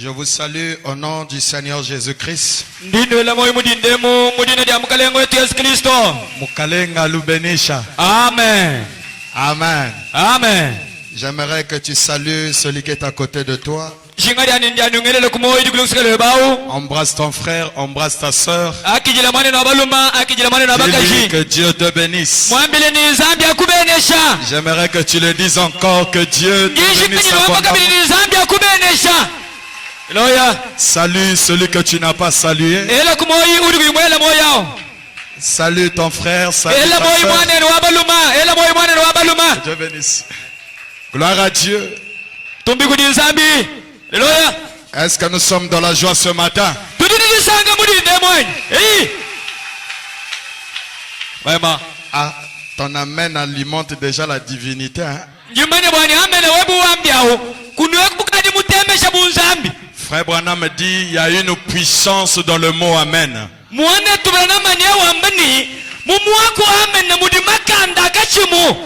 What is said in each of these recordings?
Je vous salue au nom du Seigneur Jésus-Christ. Mukalenga lubenisha. Amen. Amen. Amen. J'aimerais que tu salues celui qui est à côté de toi. Embrasse ton frère, embrasse ta sœur. Dis Que Dieu te bénisse. J'aimerais que tu le dises encore, que Dieu te bénisse abondamment. Salue celui que tu n'as pas salué. Salue ton frère, salue ta sœur. Dieu bénisse. Gloire à Dieu. Est-ce que nous sommes dans la joie ce matin? Ah, ton amen alimente déjà la divinité. Hein? Frère Branham me dit, il y a une puissance dans le mot amen.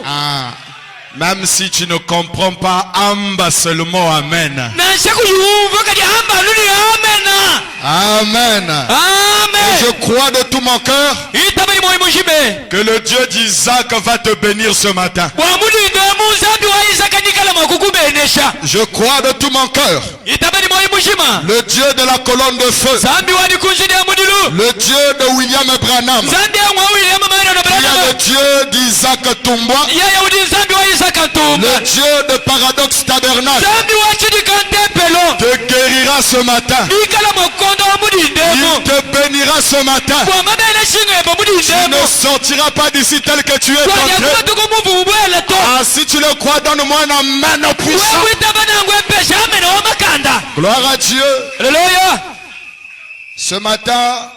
Ah, même si tu ne comprends pas, amba c'est le mot amen. Amen. Et je crois de tout mon cœur que le Dieu d'Isaac va te bénir ce matin. Je crois de tout mon cœur. Le Dieu de la colonne de feu. Le Dieu de William Branham. Il y a le Dieu d'Isaac Tumba. Le Dieu de Paradoxe Tabernacle te guérira ce matin. Il te bénira ce matin. Tu ne sortiras pas d'ici tel que tu es entré. Ah, si tu le crois, donne-moi un amen puissant. Gloire à Dieu. Ce matin,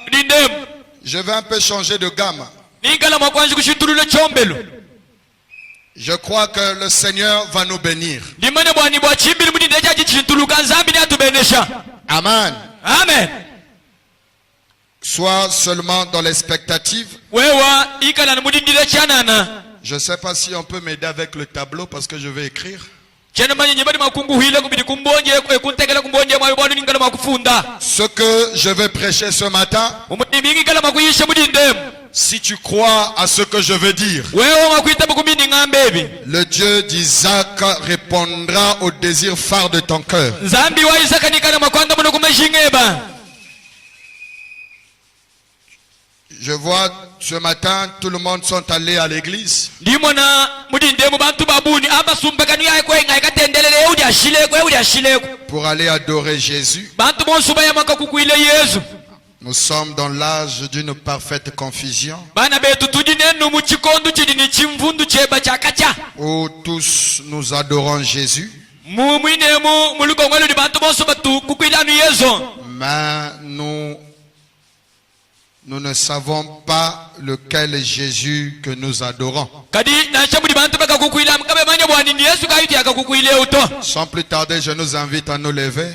je vais un peu changer de gamme. Je crois que le Seigneur va nous bénir. Amen. Amen. Sois seulement dans l'expectative. Je ne sais pas si on peut m'aider avec le tableau parce que je vais écrire. Ce que je vais prêcher ce matin, si tu crois à ce que je veux dire, le Dieu d'Isaac répondra au désir phare de ton cœur. Je vois ce matin, tout le monde sont allés à l'église. Pour aller adorer Jésus. Nous sommes dans l'âge d'une parfaite confusion. Où tous nous adorons Jésus. Mais nous ne savons pas lequel Jésus que nous adorons. Sans plus tarder, je nous invite à nous lever.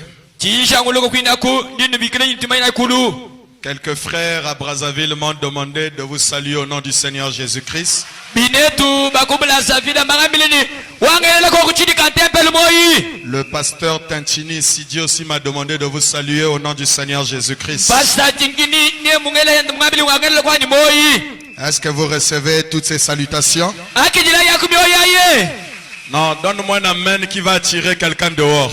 Quelques frères à Brazzaville m'ont demandé de vous saluer au nom du Seigneur Jésus-Christ. Le pasteur Tintini Sidi aussi m'a demandé de vous saluer au nom du Seigneur Jésus-Christ. Est-ce que vous recevez toutes ces salutations? Non, donne-moi un amen qui va attirer quelqu'un dehors.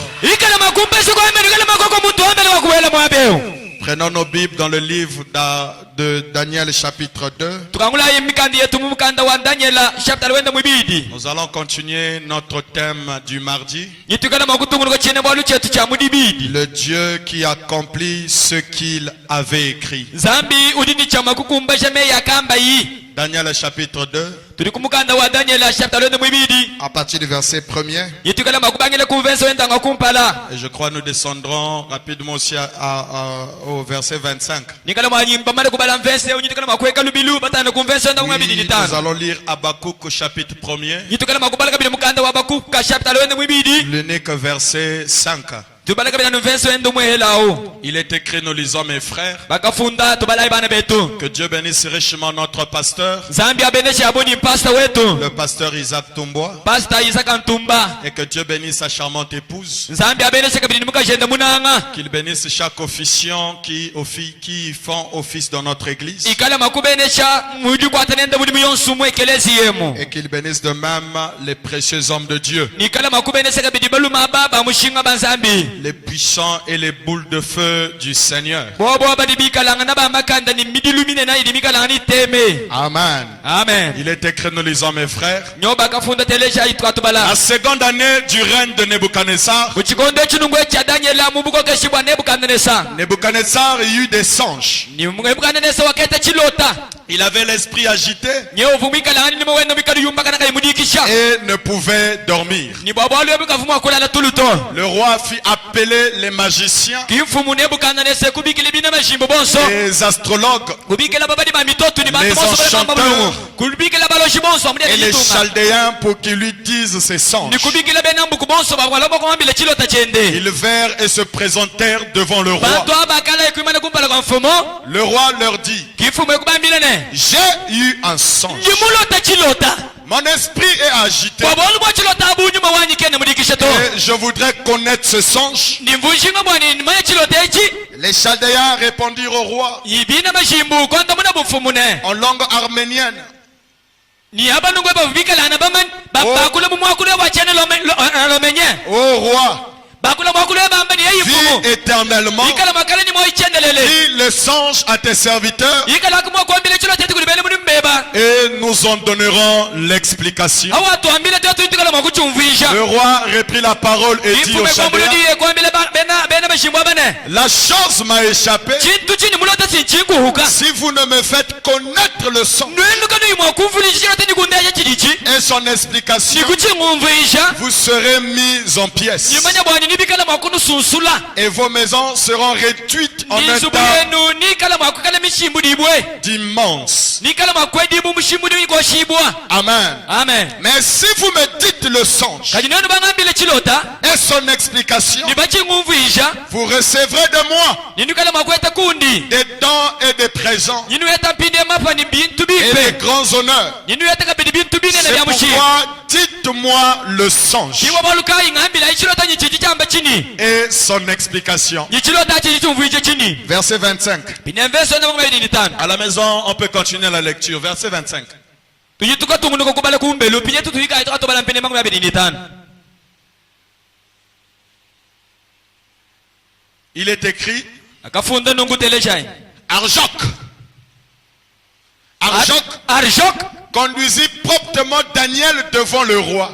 Prenons nos Bibles dans le livre de Daniel chapitre 2. Nous allons continuer notre thème du mardi. Le Dieu qui accomplit ce qu'il avait écrit. Daniel chapitre 2. À partir du verset 1er. Et je crois que nous descendrons rapidement aussi au verset 25. Oui, nous allons lire Habakkuk chapitre 1er. L'unique verset 5. Il est écrit, nous lisons mes frères, que Dieu bénisse richement notre pasteur, le pasteur Isaac Tumboa, et que Dieu bénisse sa charmante épouse, qu'il bénisse chaque officiant qui font office dans notre église, et qu'il bénisse de même les précieux hommes de Dieu. les puissants et les boules de feu du Seigneur. Amen. Amen. Il est écrit, nous lisons mes frères. La seconde année du règne de Nebuchadnezzar, Nebuchadnezzar eut des songes. Il avait l'esprit agité et ne pouvait dormir. Le roi fit appeler les magiciens, les astrologues, les enchanteurs et les chaldéens pour qu'ils lui disent ses songes. Ils vinrent et se présentèrent devant le roi. Le roi leur dit, j'ai eu un songe. Mon esprit est agité. Et je voudrais connaître ce songe. Les Chaldéens répondirent au roi en langue arménienne. Ô roi, vis éternellement, dis le songe à tes serviteurs et nous en donnerons l'explication. Le roi reprit la parole et dit aux Chaldéens, la chose m'a échappé. Si vous ne me faites connaître le songe et son explication, vous serez mis en pièces et vos maisons seront réduites en un tas d'immense. Amen. Amen. Mais si vous me dites le songe et son explication, vous recevrez de moi des dons et des présents et des grands honneurs. C'est pourquoi dites-moi le songe et son explication. Verset 25. À la maison, on peut continuer la lecture. Verset 25. Il est écrit, Arjoc conduisit promptement Daniel devant le roi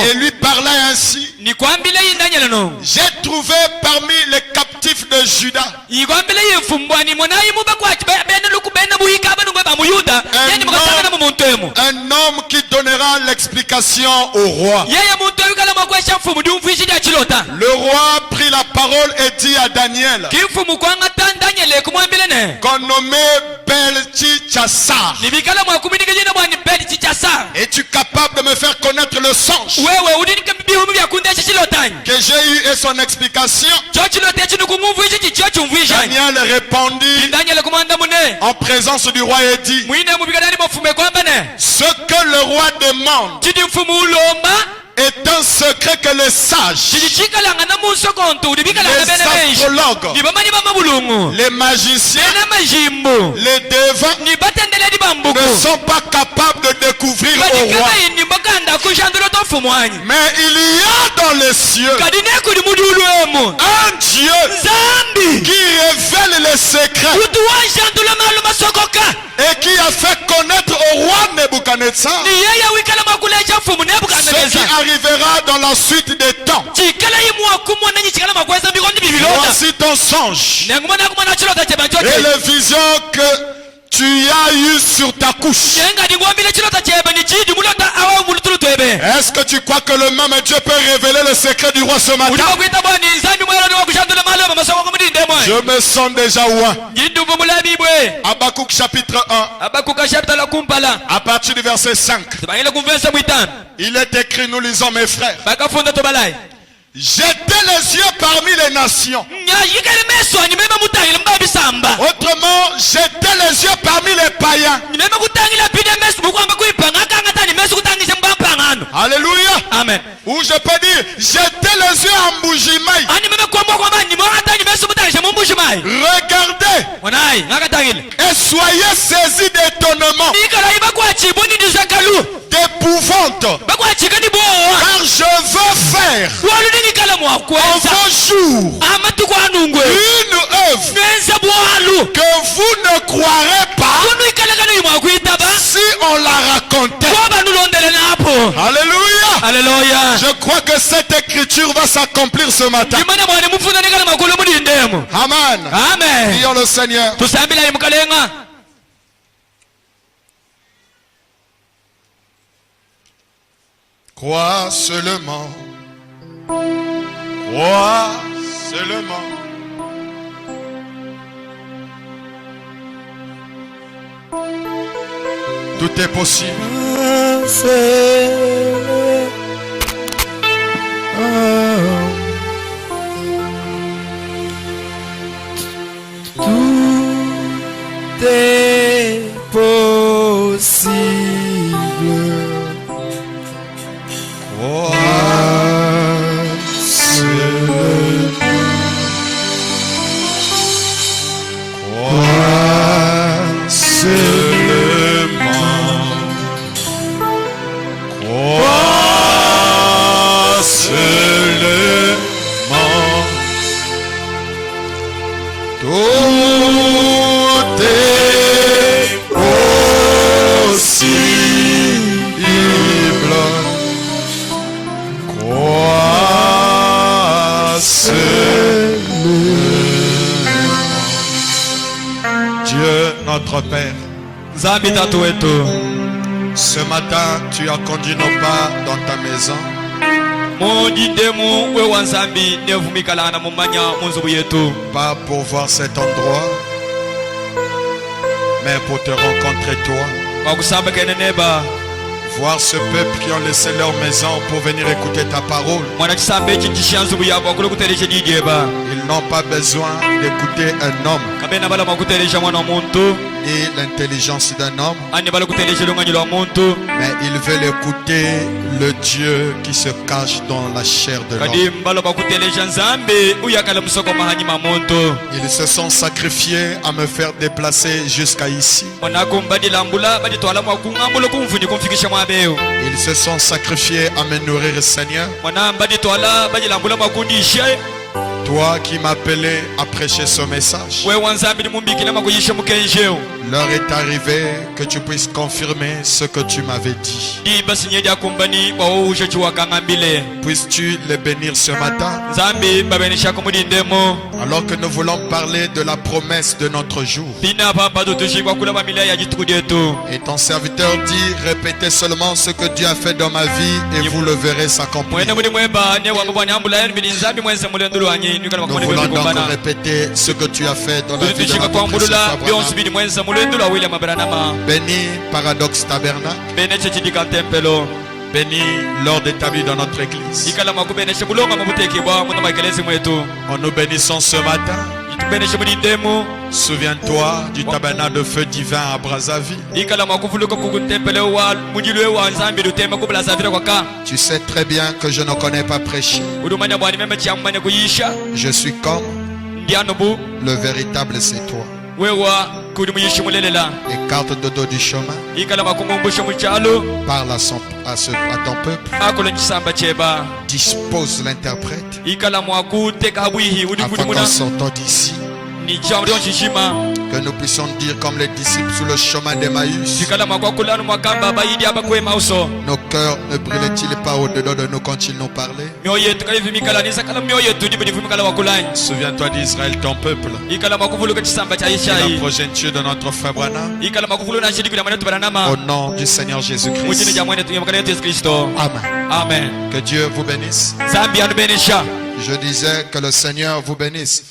et lui parla ainsi, j'ai trouvé parmi les captifs de Juda un homme qui donnera l'explication au roi. Le roi prit la parole et dit à Daniel, qu'on nommait Belteshazzar, es-tu capable de me faire connaître le songe que j'ai eu et son explication? Daniel répondit en présence du roi et dit, ce que le roi demande est un secret que les sages, les astrologues, les magiciens, les devins ne sont pas capables de découvrir au roi. Mais il y a dans les cieux un Dieu qui révèle les secrets et qui a fait connaître au roi Nebuchadnezzar ce qui arrivera dans la suite des temps. Voici ton songe et les visions que tu as eu sur ta couche. Est-ce que tu crois que le même Dieu peut révéler le secret du roi ce matin? Je me sens déjà loin. Habakkuk chapitre 1, à partir du verset 5. Il est écrit, nous lisons mes frères, jetez les yeux parmi les nations. Autrement, jetez les yeux parmi les païens. Alléluia. Amen. Ou je peux dire, jetez les yeux en Mbujimaï. Regardez et soyez saisis d'étonnement, d'épouvante, car je veux faire en vos jours une œuvre que vous ne croirez pas si on la racontait. Alléluia. Alléluia. Je crois que cette écriture va s'accomplir ce matin. Amen. Amen. Prions le Seigneur. Crois seulement. Crois seulement. Tout est possible. Tout est possible. Crois seulement. Crois seulement. Crois seulement. Tout est possible. Crois seulement. Dieu notre Père, ce matin tu as conduit nos pas dans ta maison. Pas pour voir cet endroit, mais pour te rencontrer toi. Voir ce peuple qui ont laissé leur maison pour venir écouter ta parole. Ils n'ont pas besoin d'écouter un homme et l'intelligence d'un homme, mais ils veulent écouter le Dieu qui se cache dans la chair de l'homme. Ils se sont sacrifiés à me faire déplacer jusqu'à ici. Ils se sont sacrifiés à me nourrir, Seigneur. Toi qui m'appelais à prêcher ce message, l'heure est arrivée que tu puisses confirmer ce que tu m'avais dit. Puisses-tu les bénir ce matin, alors que nous voulons parler de la promesse de notre jour. Et ton serviteur dit, répétez seulement ce que Dieu a fait dans ma vie et vous le verrez s'accomplir. Nous voulons donc répéter ce que tu as fait dans la vie de notre Abraham. Bénis Paradoxe Tabernacle. Bénis l'ordre établi dans notre église. En nous bénissant ce matin, souviens-toi du tabernacle de feu divin à Brazzaville. Tu sais très bien que je ne connais pas prêcher. Je suis comme le véritable, c'est toi. Écarte le dos du chemin. Parle à ton peuple. Dispose l'interprète afin qu'en sortant d'ici, que nous puissions dire comme les disciples sur le chemin d'Emmaüs, nos cœurs ne brûlaient-ils pas au-dedans de nous quand ils nous parlaient? Souviens-toi d'Israël, ton peuple, et la progéniture de notre frère Branham, au nom du Seigneur Jésus-Christ. Amen. Amen. Que Dieu vous bénisse. Je disais que le Seigneur vous bénisse.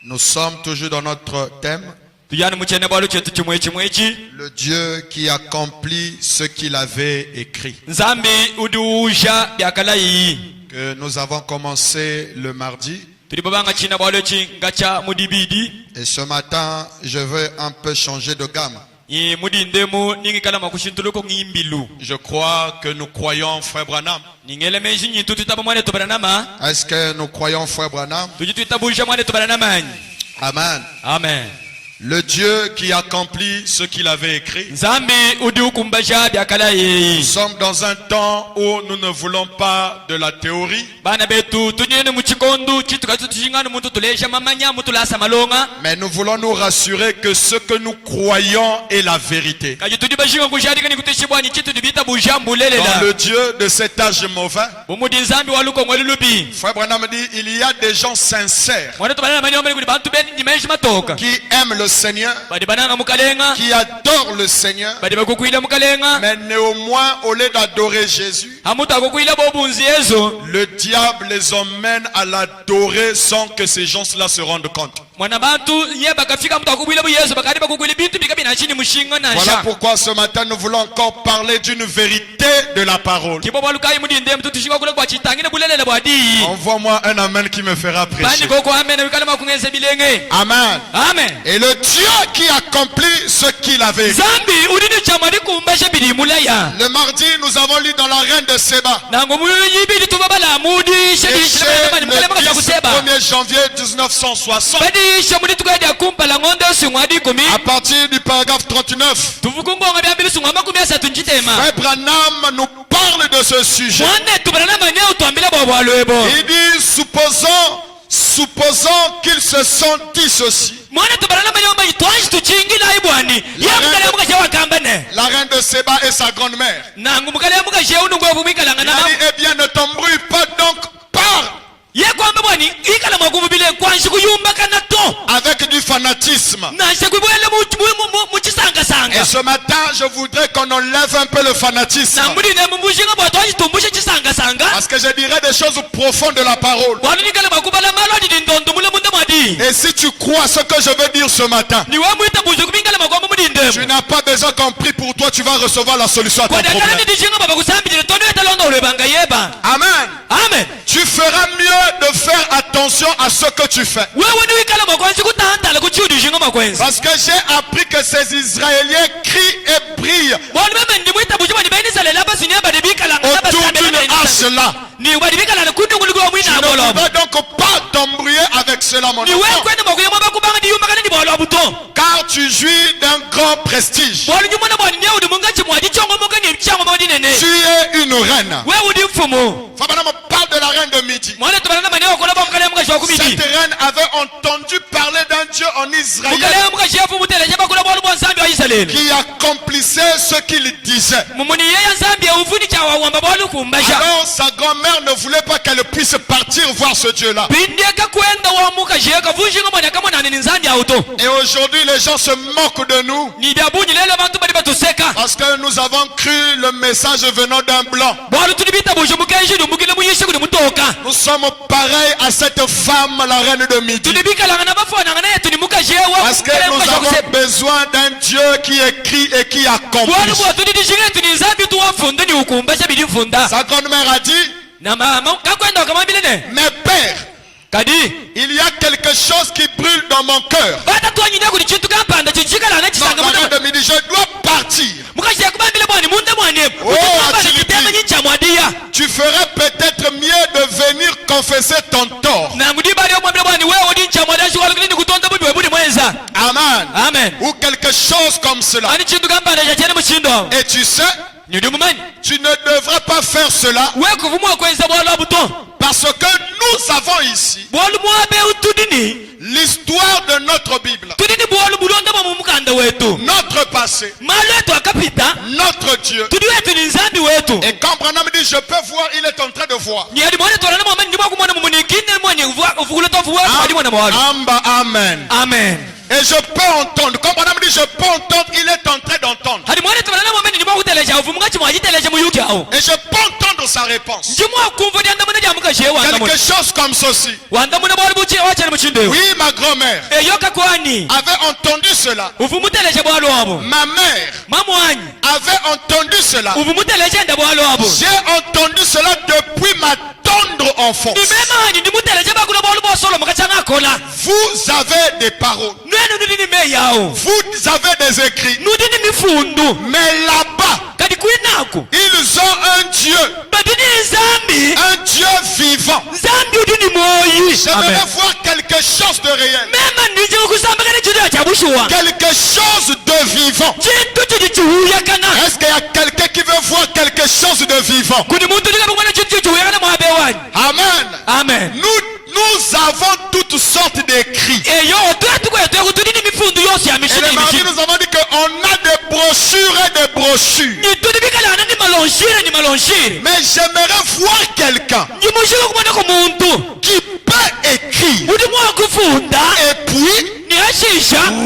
Nous sommes toujours dans notre thème. Le Dieu qui accomplit ce qu'il avait écrit. Que nous avons commencé le mardi. Et ce matin, je veux un peu changer de gamme. Je crois que nous croyons frère Branham. Est-ce que nous croyons frère Branham? Amen. Amen. Le Dieu qui accomplit ce qu'il avait écrit. Nous sommes dans un temps où nous ne voulons pas de la théorie. Mais nous voulons nous rassurer que ce que nous croyons est la vérité. Dans le Dieu de cet âge mauvais, frère Branham dit, il y a des gens sincères qui aiment le Seigneur, qui adorent le Seigneur, mais néanmoins au lieu d'adorer Jésus, le diable les emmène à l'adorer sans que ces gens-là se rendent compte. Voilà pourquoi ce matin nous voulons encore parler d'une vérité de la parole. Envoie-moi un amen qui me fera prêcher. Amen. Amen. Et le Dieu qui accomplit ce qu'il avait écrit. Le mardi, nous avons lu dans la reine de Séba. Et c'est le 1er janvier 1960. À partir du paragraphe 39, Frère Branham nous parle de ce sujet. Il dit, supposons qu'ils se sont dit ceci. La reine de Séba et sa grande-mère. Il a dit, eh bien, ne t'embrouille pas, donc parle. Avec du fanatisme. Et ce matin, je voudrais qu'on enlève un peu le fanatisme. Parce que je dirais des choses profondes de la parole. Et si tu crois ce que je veux dire ce matin, tu n'as pas besoin qu'on prie pour toi, tu vas recevoir la solution à ton problème. Amen. Amen. Tu feras mieux de faire attention à ce que tu fais. Parce que j'ai appris que ces Israéliens crient et brillent autour d'une hache là. Tu ne peux donc pas t'embrouiller avec cela, mon enfant. Car tu jouis d'un grand prestige. Tu es une reine. Fabanama parle de la reine de Midi. Cette reine avait entendu parler d'un Dieu en Israël qui accomplissait ce qu'il disait. Alors sa grand-mère ne voulait pas qu'elle puisse partir voir ce Dieu-là. Et aujourd'hui les gens se moquent de nous parce que nous avons cru le message venant d'un blanc. Nous sommes pareils à cette femme, la reine de Midi. Parce que nous avons besoin d'un Dieu qui écrit et qui accomplit. Sa grand-mère a dit, mais père, il y a quelque chose qui brûle dans mon cœur. Non, la reine de Midi, je dois partir. Oh, tu ferais peut-être mieux de venir confesser ton tort. Amen. Amen. Ou quelque chose comme cela. Et tu sais, tu ne devrais pas faire cela. Parce que nous avons ici l'histoire de notre Bible, notre passé, notre Dieu. Et quand Branham dit je peux voir, il est en train de voir. Amen. Amen. Et je peux entendre. Quand Branham dit je peux entendre, il est en train d'entendre. Et je peux entendre sa réponse. Quelque chose comme ceci. Oui, ma grand-mère avait entendu cela. Ma mère avait entendu cela. J'ai entendu cela depuis ma tendre enfance. Vous avez des paroles. Vous avez des écrits. Mais là-bas, ils ont un Dieu. Un Dieu vivant. J'aimerais voir quelque chose de réel. Quelque chose de vivant. Est-ce qu'il y a quelqu'un qui veut voir quelque chose de vivant? Amen. Amen. Nous avons toutes sortes d'écrits. Et les mardis, nous avons dit qu'on a des brochures et des brochures. Mais j'aimerais voir quelqu'un qui peut écrire et puis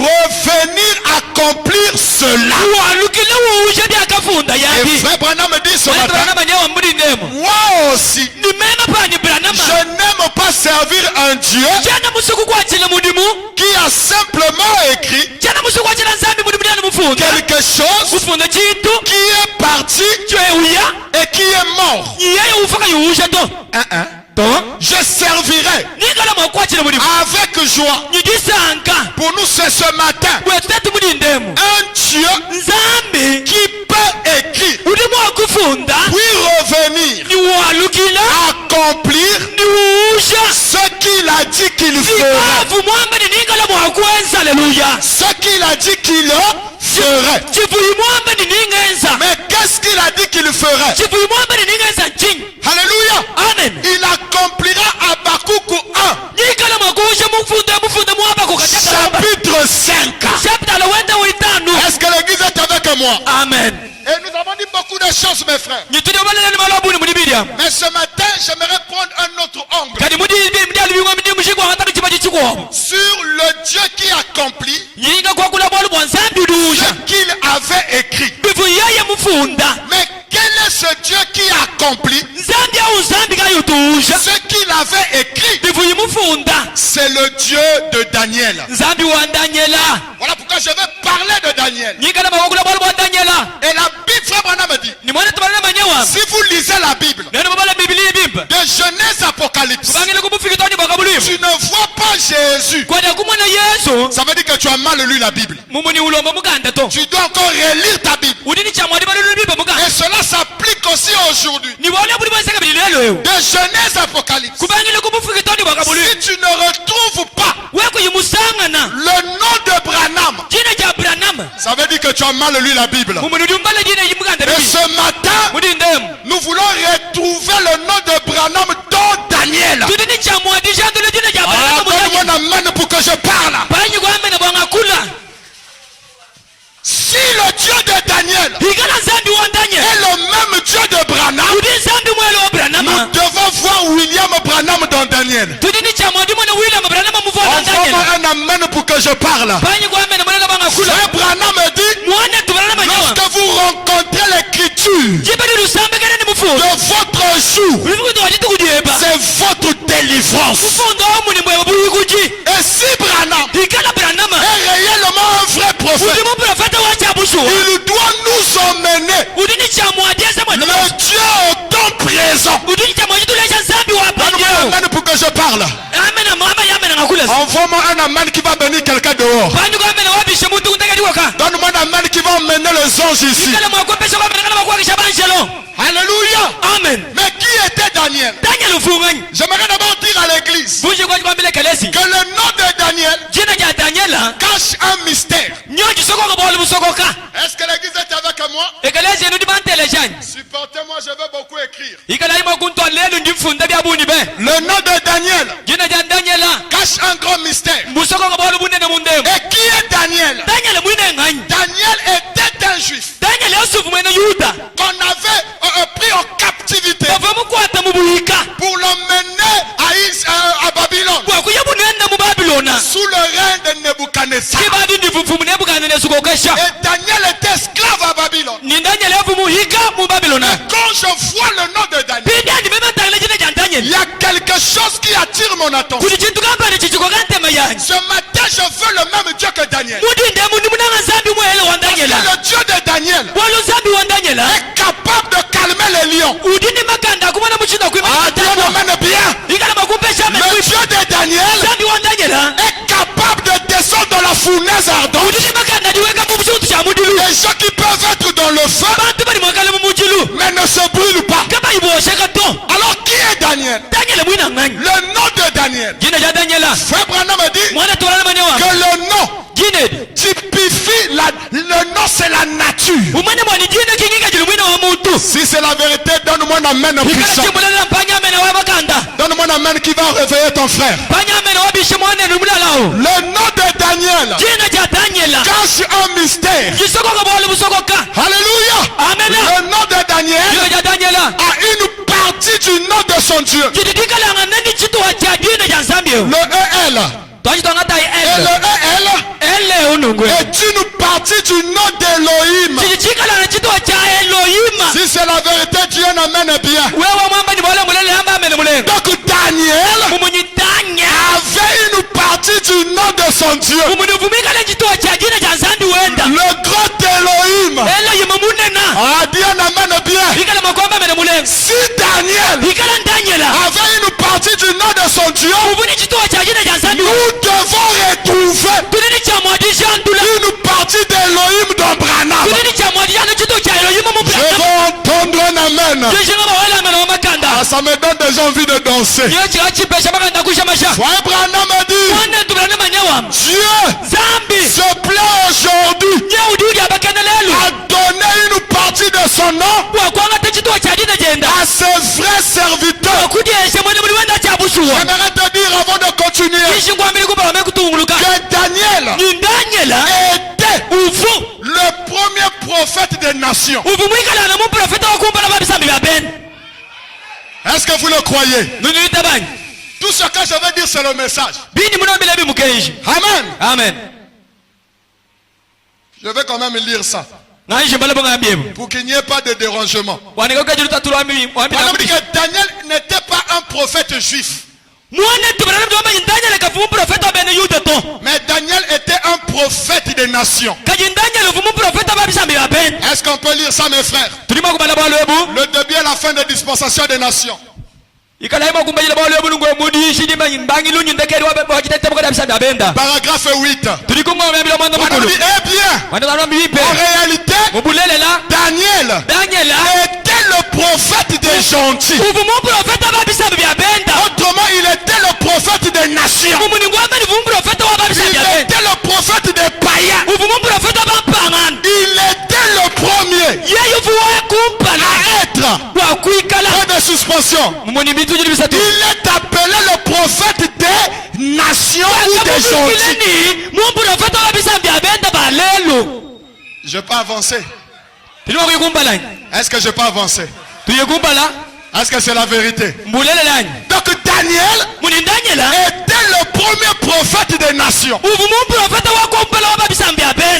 revenir accomplir cela. Et frère Branham me dit ce matin, moi aussi, je n'aime pas servir un Dieu qui a simplement écrit quelque chose qui est parti et qui est mort. Je servirai avec joie. Pour nous c'est ce matin un Dieu qui peut écrire puis revenir accomplir ce qu'il a dit qu'il ferait. Ce qu'il a dit qu'il ferait. Mais qu'est-ce qu'il a dit qu'il ferait? Alléluia. Amen. Il accomplira Habakkuk 1 chapitre 5. Est-ce que l'église est avec moi? Amen. Et nous avons dit beaucoup de choses, mes frères. Mais ce matin, j'aimerais prendre un autre angle sur le Dieu qui accomplit ce qu'il avait écrit. Mais quel est ce Dieu qui accomplit ce qu'il avait écrit? C'est le Dieu de Daniel. Voilà pourquoi je vais parler de Daniel. Et la Bible, frère Branham me dit, si vous lisez la Bible, de Genèse Apocalypse, tu ne vois pas Jésus. Ça veut dire que tu as mal lu la Bible. Tu dois encore relire ta Bible. Et cela s'applique aussi aujourd'hui. De Genèse Apocalypse, si tu ne retrouves pas le nom de Branham, ça veut dire que tu as mal lu la Bible. Et ce matin, nous voulons retrouver le nom de Branham dans Daniel. Donne-moi un amen pour que je parle. Si le Dieu de Daniel est le même Dieu de Branham, nous devons voir William Branham dans Daniel. Envoie-moi un amen pour que je parle. Frère Branham me dit, lorsque vous rencontrez l'écriture de votre jour, c'est votre délivrance. Et si Branham est réellement un vrai prophète, il doit nous emmener le Dieu au temps présent. Donne-moi un amen pour que je parle. Envoie-moi un amen qui va bénir quelqu'un dehors. Donne-moi un amen qui va emmener les anges ici. Alléluia. Amen. Mais qui était Daniel? J'aimerais d'abord dire à l'église que le nom de Daniel cache un mystère. Est-ce que l'église est avec moi? Supportez-moi, je veux beaucoup écrire. Le nom de Daniel cache un grand mystère. Et qui est Daniel? Daniel était un juif qu'on avait pris en captivité pour l'emmener à Babylone sous le règne de Nebuchadnezzar. Et Daniel était esclave à Babylone. Et quand je vois le nom de Daniel, il y a quelque chose qui attire mon attention. Ce matin, je veux le même Dieu que Daniel. Parce que le Dieu de Daniel est capable de calmer les lions. Ah, Dieu m'emmène bien. Le Dieu de Daniel fournaise ardente. Des gens qui peuvent être dans le feu, mais ne se brûlent pas. Alors qui est Daniel? Le nom de Daniel. Frère Branham a dit que le nom typifie le nom, c'est la nature. Si c'est la vérité, donne-moi un amen puissant. Donne-moi un amen qui va réveiller ton frère. Le nom de Daniel cache un mystère. Alléluia. Le nom de Daniel a une partie du nom de son Dieu. Le EL. Et le EL est une partie du nom d'Elohim. Si c'est la vérité, Dieu n'amène bien. Donc Daniel avait une partie du nom de son Dieu. Le grand Elohim a dit un amène bien. Si Daniel avait une partie du nom de son Dieu, nous devons retrouver une partie d'Elohim dans Branham. Je vais entendre un amen. Ah, ça me donne déjà envie de danser. Frère Branham a dit, Dieu se plaît aujourd'hui à donner une partie de son nom à ses vrais serviteurs. J'aimerais te dire avant de continuer que Daniel était le premier prophète des nations. Est-ce que vous le croyez? Tout ce que je veux dire, c'est le message. Amen. Amen. Je vais quand même lire ça pour qu'il n'y ait pas de dérangement. On dit que Daniel n'était pas un prophète juif, mais Daniel était un prophète des nations. Est-ce qu'on peut lire ça, mes frères? Le début et la fin de dispensation des nations. Paragraphe 8. On dit, eh bien, en réalité, Daniel était le prophète des gentils. Autrement, il était le prophète des nations. Il était le prophète des païens. Il était le premier à être point de suspension. Il est appelé le prophète des nations ou des gentils. Je peux avancer? Est-ce que je peux avancer? Est-ce que c'est la vérité? Donc Daniel était le premier prophète des nations. Ce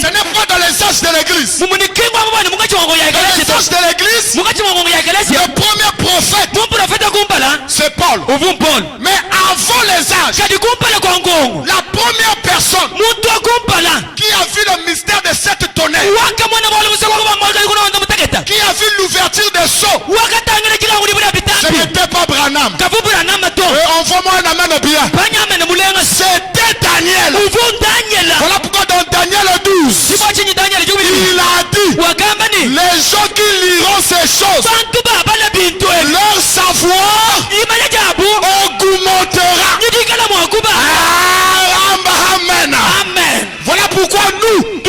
n'est pas dans les âges de l'église. Dans les âges de l'église, le premier prophète, c'est Paul. Mais avant les âges, la première personne qui a vu le mystère de cette tonnerre, qui a vu l'ouverture des sceaux, ce n'était pas Branham. Envoie-moi un amen bien. C'était Daniel. Voilà pourquoi dans Daniel 12, il a dit, les gens qui liront ces choses, leur savoir augmentera. Amen. Voilà pourquoi nous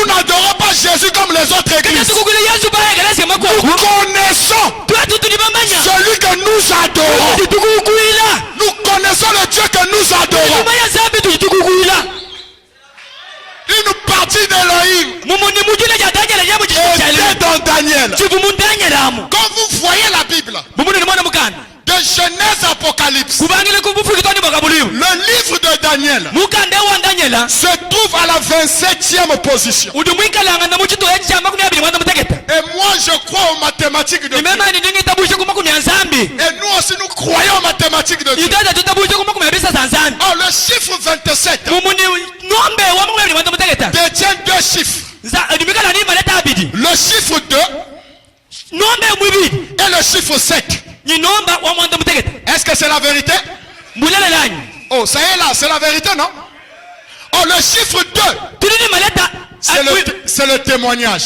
n'adorons pas Jésus comme les autres églises. Nous connaissons celui que nous adorons. Nous connaissons le Dieu que nous adorons. Une partie d'Elohim était dans Daniel. Quand vous voyez la Bible, de Genèse à Apocalypse, le livre de Daniel se trouve à la 27e position. Et moi je crois aux mathématiques de Dieu. Et nous aussi nous croyons aux mathématiques de Dieu. Oh, le chiffre 27 détient deux chiffres. Le chiffre 2 et le chiffre 7. Est-ce que c'est la vérité? Oh, ça y est là, c'est la vérité, non? Oh, le chiffre 2. C'est le témoignage.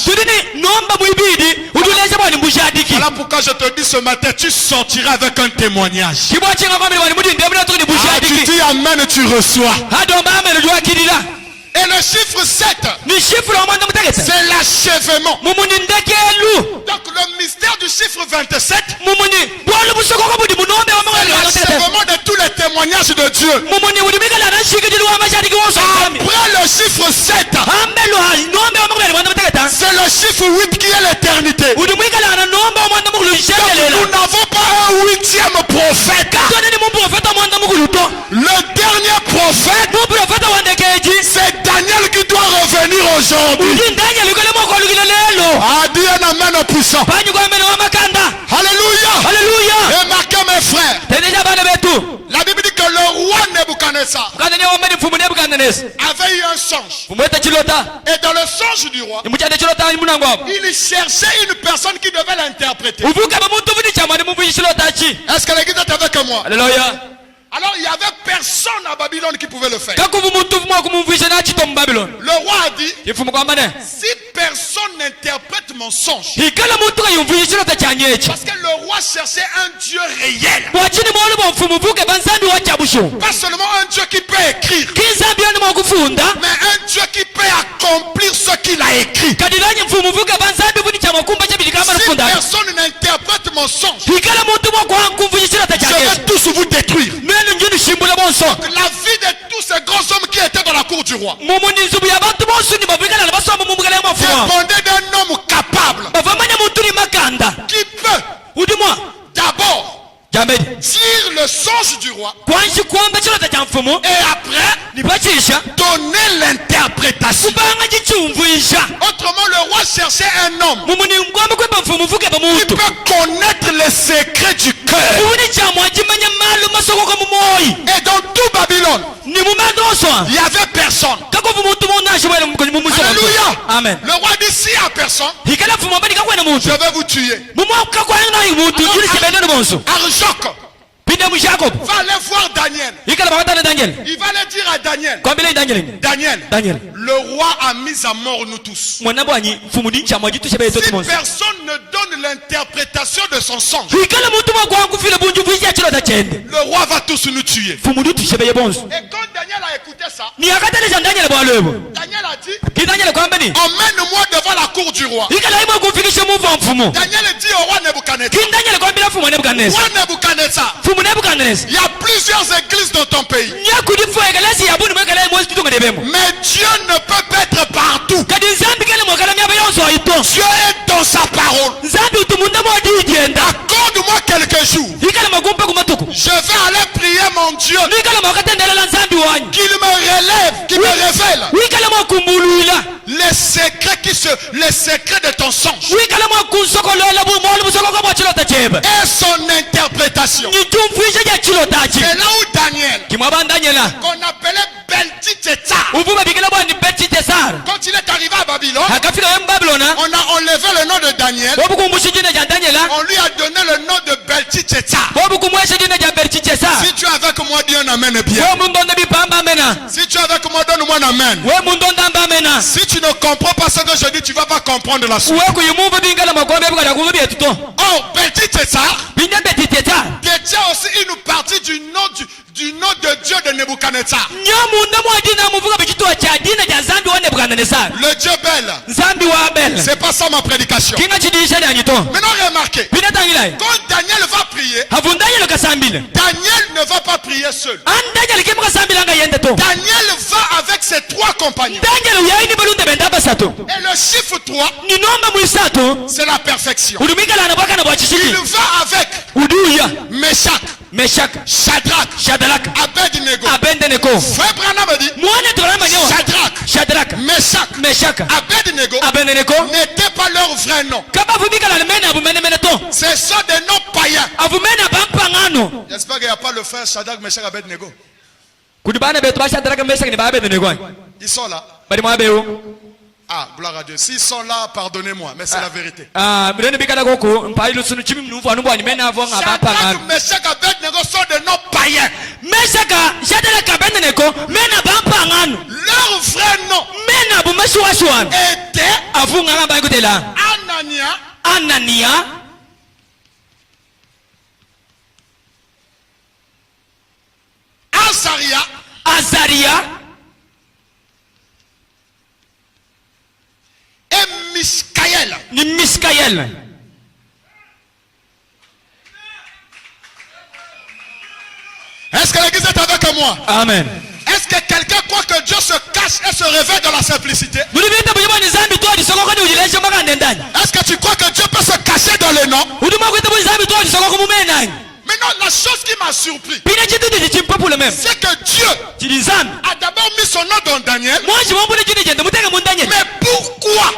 Voilà pourquoi je te dis ce matin, tu sortiras avec un témoignage. Tu dis amen, tu reçois. Et le chiffre 7, c'est l'achèvement. Donc le mystère du chiffre 27, c'est l'achèvement de tous les témoignages de Dieu. Après le chiffre 7, c'est le chiffre 8 qui est l'éternité. Nous n'avons pas un 8e prophète. Le dernier prophète, c'est Daniel qui doit revenir aujourd'hui. Ah, dis un amen puissant. Alléluia. Alléluia. Et marquez mes frères. La Bible dit que le roi Nebuchadnezzar avait eu un songe. Et dans le songe du roi, il cherchait une personne qui devait l'interpréter. Est-ce que l'église est avec moi? Alléluia. Alors il n'y avait personne à Babylone qui pouvait le faire. Le roi a dit, si personne n'interprète mon songe, parce que le roi cherchait un Dieu réel, pas seulement un Dieu qui peut écrire, mais un Dieu qui peut accomplir ce qu'il a écrit. Si personne n'interprète mon songe, je vais tous vous détruire. La vie de tous ces grands hommes qui étaient dans la cour du roi dépendait d'un homme capable qui peut d'abord dire le songe du roi et après donner l'interprétation. Autrement, le roi cherchait un homme qui peut connaître les secrets du cœur. Et dans tout Babylone, il n'y avait personne. Alléluia. Amen. Le roi dit, s'il n'y a personne, je vais vous tuer. Arjoc va aller voir Daniel. Il va aller dire à Daniel, Daniel, le roi a mis à mort nous tous. Si personne ne donne l'interprétation de son songe, le roi va tous nous tuer. Et quand Daniel a écouté ça, Daniel a dit, emmène-moi devant la cour du roi. Daniel dit au roi Nebuchadnezzar, roi Nebuchadnezzar, il y a plusieurs églises dans ton pays, mais Dieu ne peut être partout. Dieu est dans sa parole. Accorde-moi quelques jours, je vais aller prier mon Dieu qu'il me relève, qu'il me révèle les secrets de ton songe et son interprétation. C'est là où Daniel, qu'on appelait Beltitsetsar, quand il est arrivé à Babylone, on a enlevé le nom de Daniel, on lui a donné le nom de Beltitsetsar. Si tu es avec moi, dis un amen bien. Si tu es avec moi, donne-moi un amen. Si tu ne comprends pas ce que je dis, tu ne vas pas comprendre la suite. Oh, Beltitsetsar détient aussi une partie du nom de Dieu de Nebuchadnezzar. Le Dieu Bel. C'est pas ça ma prédication. Maintenant remarquez, quand Daniel va prier, Daniel ne va pas prier seul. Daniel va avec ses 3 compagnons. Et le chiffre 3, c'est la perfection. Il va avec Meshach, Shadrach, Abednego. Frère Branham dit, Shadrach, Meshach, Abednego n'étaient pas leur vrai nom. Ce sont des noms païens. J'espère qu'il n'y a pas le frère Shadrach, Meshach, Abednego. Ils sont là. Ah, gloire à Dieu. S'ils sont là, pardonnez-moi, mais c'est la vérité. Shadrach, Meshach, Abednego sont des noms païens. Leur vrai nom était Anania, Azaria et Miskaël. Est-ce que l'église est avec moi? Amen. Est-ce que quelqu'un croit que Dieu se cache et se révèle dans la simplicité? Est-ce que tu crois que Dieu peut se cacher dans les noms? Maintenant, la chose qui m'a surpris, c'est que Dieu a d'abord mis son nom dans Daniel. Mais pourquoi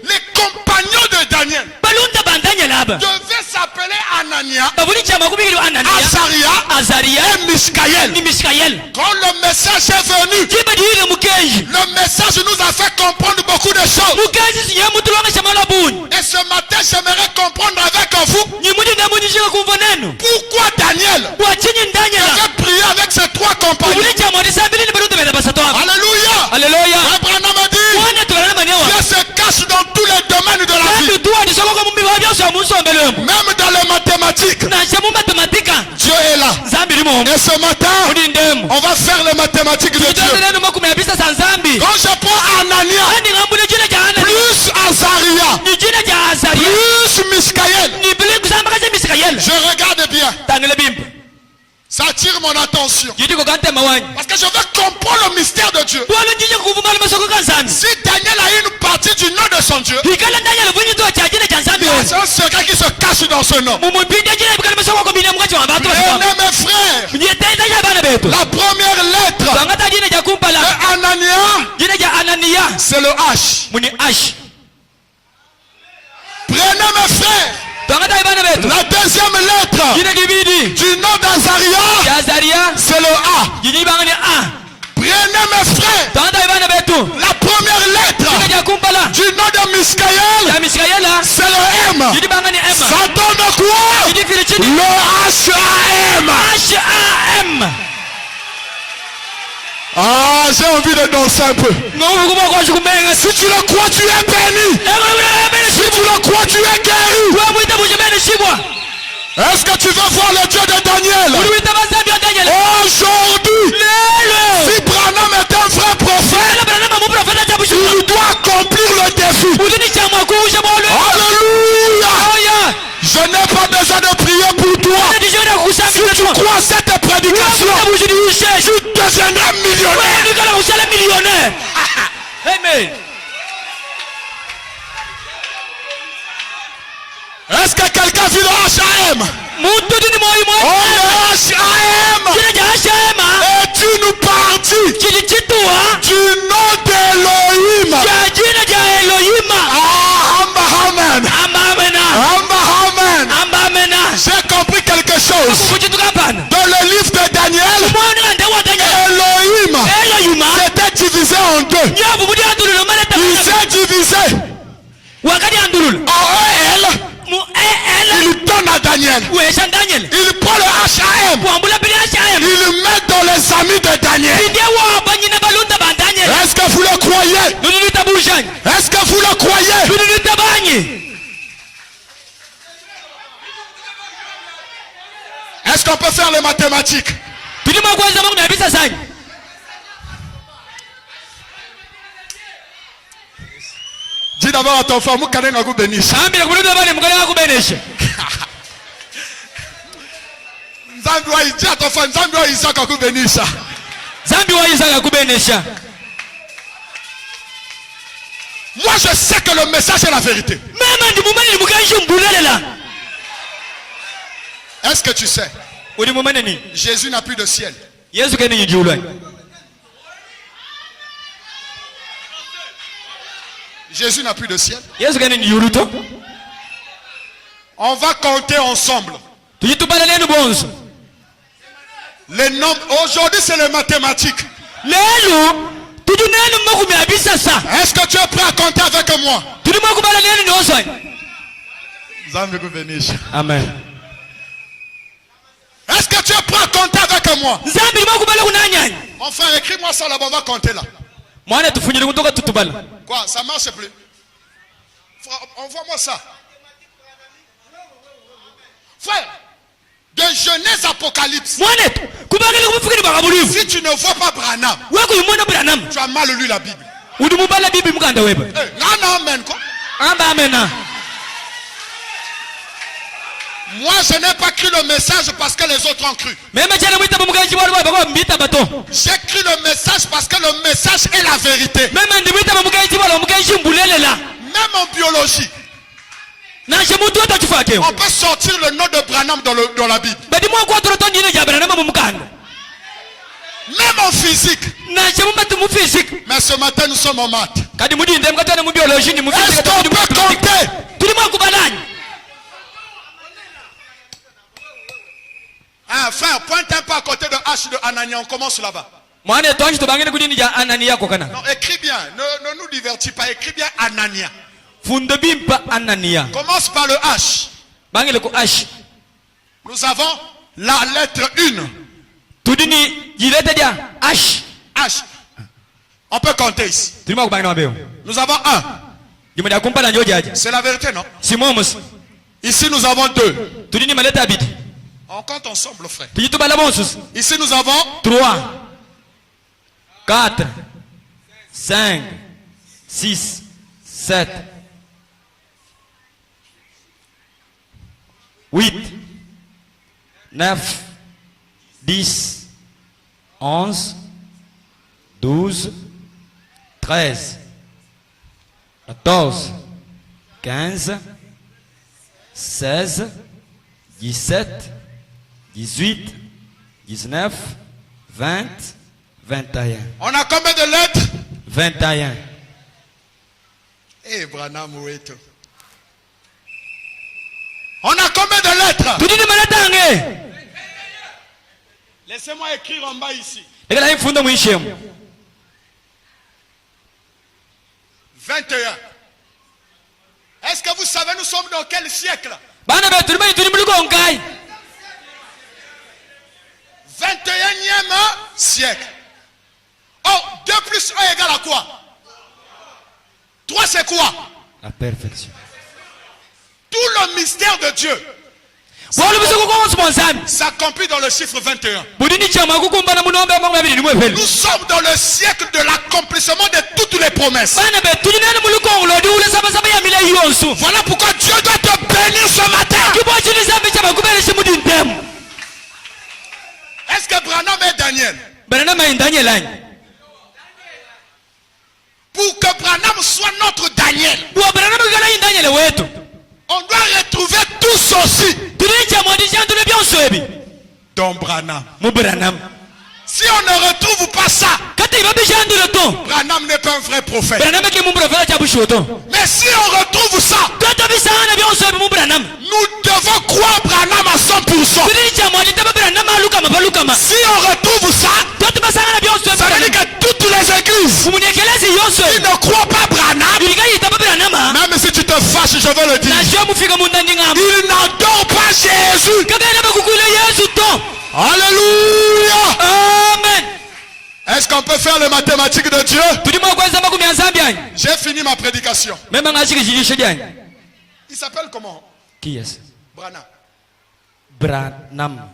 les compagnons de Daniel devaient s'appeler Anania, Azaria et Miskaël? Quand le message est venu, le message nous a fait comprendre beaucoup de choses. Et ce matin, j'aimerais comprendre avec vous pourquoi Daniel devait prier avec ses trois compagnons. Alléluia. Abraham a dit, Dieu se cache dans tous les domaines de la vie. Même dans les mathématiques, Dieu est là. Et ce matin, on va faire les mathématiques de Dieu. Quand je prends Anania plus Azaria plus Miskaël, je regarde bien. Ça attire mon attention. Parce que je veux comprendre le mystère de Dieu. Si Daniel a une partie du nom de son Dieu, c'est un secret qui se cache dans ce nom. Mes frères, la première lettre de Anania, c'est le H. Prenez mes frères, la deuxième lettre du nom d'Azaria, c'est le A. Prenez mes frères, la première lettre du nom de Miskaël, c'est le M. Ça donne quoi? Le H-A-M. Ah, j'ai envie de danser un peu. Si tu le crois, tu es béni. Si tu le crois, tu es guéri. Est-ce que tu veux voir le Dieu de Daniel? Aujourd'hui, si Branham est un vrai prophète, il doit accomplir le défi. Alléluia. Je n'ai pas besoin de prier pour toi. Si tu crois à cette prédication, tu deviendras millionnaire. Amen. Est-ce que quelqu'un vit le H.A.M? Le H.A.M est une partie du nom d'Elohim. J'ai compris quelque chose. Dans le livre de Daniel, Elohim s'était divisé en deux. Il s'est divisé en EL. Il donne à Daniel. Il prend le H.A.M. Il met dans les amis de Daniel. Est-ce que vous le croyez? Est-ce que vous le croyez? Est-ce qu'on peut faire les mathématiques? Dis d'abord à ton femme, Moukadenga vous bénisse. Dis à ton femme, Zambia Isaac vous bénisse. Moi je sais que le message est la vérité. Est-ce que tu sais? Jésus n'a plus de ciel. Jésus n'a plus de ciel. On va compter ensemble. Les nombres. Aujourd'hui c'est les mathématiques. Est-ce que tu es prêt à compter avec moi? Amen. Est-ce apprends à compter avec moi. Mon frère, écris-moi ça là-bas, on va compter là. Quoi, ça marche plus? Envoie-moi ça. Frère, de Genèse Apocalypse. Si tu ne vois pas Branham, tu as mal lu la Bible. Non, amen, quoi. Moi, je n'ai pas écrit le message parce que les autres ont cru. J'ai écrit le message parce que le message est la vérité. Même en biologie, on peut sortir le nom de Branham dans la Bible. Même en physique. Mais ce matin, nous sommes en maths. Est-ce qu'on peut compter? Frère, pointe un peu à côté de H de Anania. On commence là-bas. Non, écris bien. Ne nous divertis pas. Écris bien Anania. Commence par le H. Nous avons la lettre 1. H. On peut compter ici. Nous avons 1. C'est la vérité, non? Ici, nous avons 2. On compte ensemble, frère. Ici, nous avons 3, 4, 5, 6, 7, 8, 9, 10, 11, 12, 13, 14, 15, 16, 17, 18, 19, 20, 21. On a combien de lettres? 21. Eh, Branham, où est-il? On a combien de lettres? Laissez-moi écrire en bas ici. 21. Est-ce que vous savez nous sommes dans quel siècle? 21e siècle. Oh, 2 plus 1 égale à quoi? 3 c'est quoi? La perfection. Tout le mystère de Dieu s'accomplit dans le chiffre 21. Nous sommes dans le siècle de l'accomplissement de toutes les promesses. Voilà pourquoi Dieu doit te bénir ce matin. Est-ce que Branham est Daniel? Pour que Branham soit notre Daniel, on doit retrouver tout ceci dans Branham. Si on ne retrouve pas ça, Branham n'est pas un vrai prophète. Mais si on retrouve ça, nous devons croire Branham à 100%. Si on retrouve ça, ça veut dire que toutes les églises qui ne croient pas Branham, même si tu te fâches, je veux le dire, ils n'adorent pas Jésus. Alléluia. Amen. Est-ce qu'on peut faire les mathématiques de Dieu? J'ai fini ma prédication. Il s'appelle comment? Qui est-ce? Branham. Branham.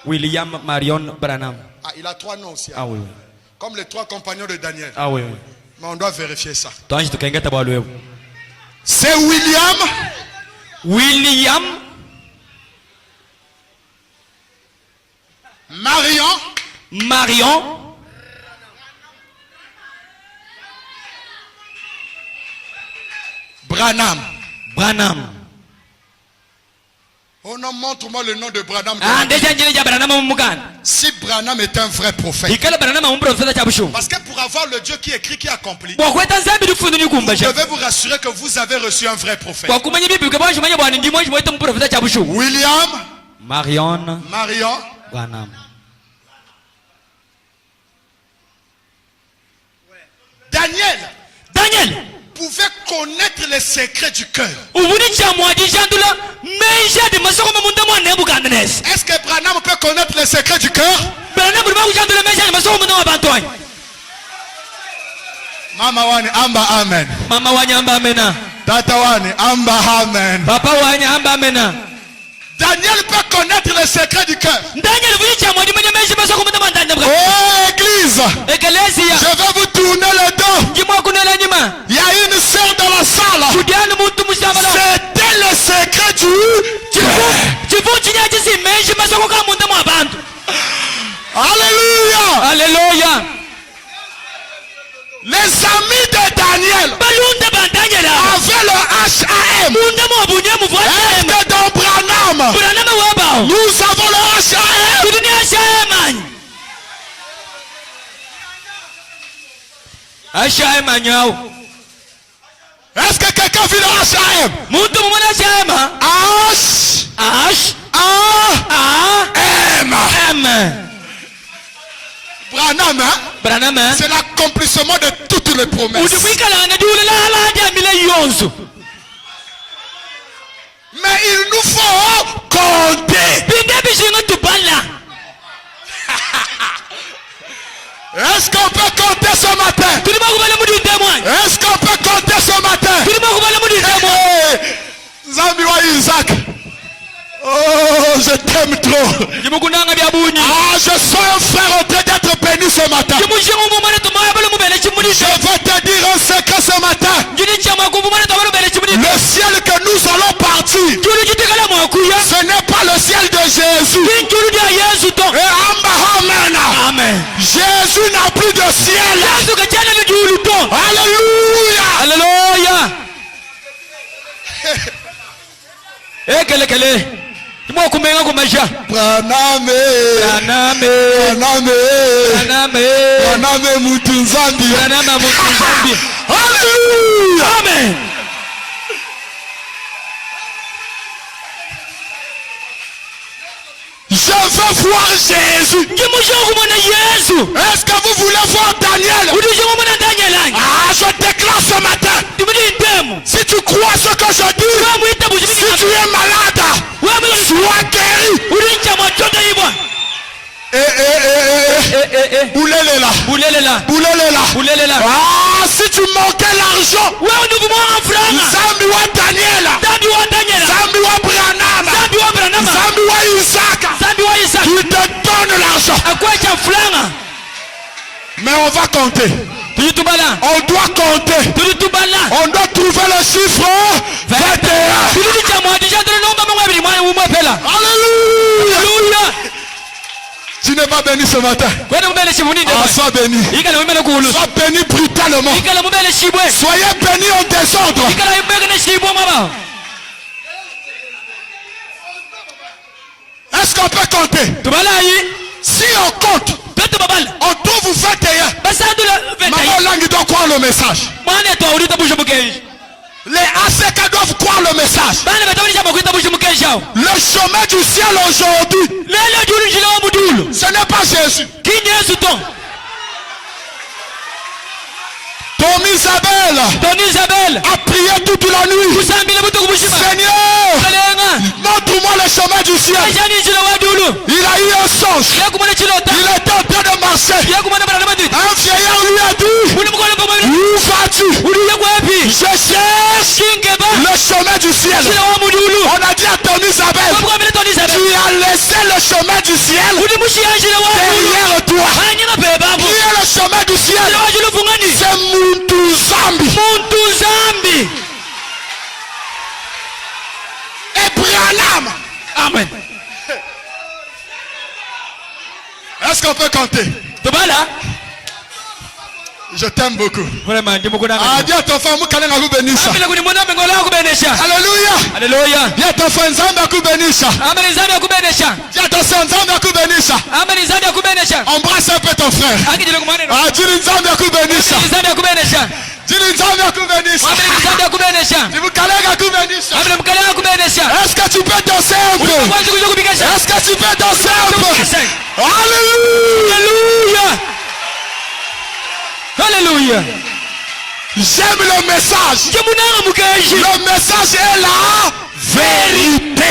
William Marion Branham. Ah, il a 3 noms aussi. Ah oui. Comme les 3 compagnons de Daniel. Ah oui. Mais on doit vérifier ça. C'est William Marion Branham. Oh non, montre-moi le nom de Branham. Si Branham est un vrai prophète. Parce que pour avoir le Dieu qui écrit, qui accomplit, vous devez vous rassurer que vous avez reçu un vrai prophète. William Marion Branham. Daniel pouvait connaître les secrets du cœur. Est-ce que Branham peut connaître les secrets du cœur? Mama wani amba amen. Mama wani amba amena. Tata wani amba amen. Papa wani amba amena. Daniel peut connaître les secrets du cœur. Oh église, je vais vous tourner le dos. Il y a une sœur dans la salle. C'était le secret du cœur. Alléluia. Alléluia. Les amis de Daniel avaient le HAM. Est-ce que dans Branham nous avons le HAM? Est-ce que quelqu'un vit le HAM? H-A-M. Branham, c'est l'accomplissement de toutes les promesses. Mais il nous faut compter. Est-ce qu'on peut compter ce matin? Est-ce qu'on peut compter ce matin? Zambi wa Isaac. Oh, je t'aime trop. Ah, je sens un frère en train d'être béni ce matin. Je vais te dire un secret ce matin. Le ciel que nous allons partir, ce n'est pas le ciel de Jésus. Et amen. Jésus n'a plus de ciel. Alléluia. Alléluia. Kele. Branham Mutunzambi. Alléluia. Amen. Je veux voir Jésus. Est-ce que vous voulez voir Daniel? Ah, je déclare ce matin. Si tu crois ce que je dis, si tu es malade, sois guéri. Boulélela. Ah, si tu manquais l'argent, Zambi wa Daniel, Zambi wa Branham, Zambi wa Isaac, tu te donnes l'argent. Mais on va compter. On doit compter. On doit trouver le chiffre 21. Alléluia. Tu n'es pas béni ce matin. Ah, sois béni. Sois béni brutalement. Soyez béni en désordre. Est-ce qu'on peut compter? Si on compte, on trouve 21. Maman Langue doit croire le message. Les ACK doivent croire le message. Le chemin du ciel aujourd'hui, ce n'est pas Jésus. Ton Isabelle a prié toute la nuit. Seigneur, montre-moi le chemin du ciel. Il a eu un songe. Il était en train de marcher. Un vieillard lui a dit, où vas-tu? Je cherche le chemin du ciel. On a dit à ton Isabelle, tu as laissé le chemin du ciel derrière toi. Qui est le chemin du ciel? C'est Muntuzambi. Et Branham. Amen. Est-ce qu'on peut compter? Je t'aime beaucoup. Ah, dis à ton femme, Alléluia. Alléluia. Dis à ton femme, Nzambe bénisha. Dis à ton femme, Nzambe bénisha. Embrasse un peu ton frère. Ah, dis Nzambe bénisha. Dis Nzambe bénisha. Est-ce que tu peux danser un peu? Est-ce que tu peux danser un peu? Alléluia. Alléluia. J'aime le message. Le message est la vérité.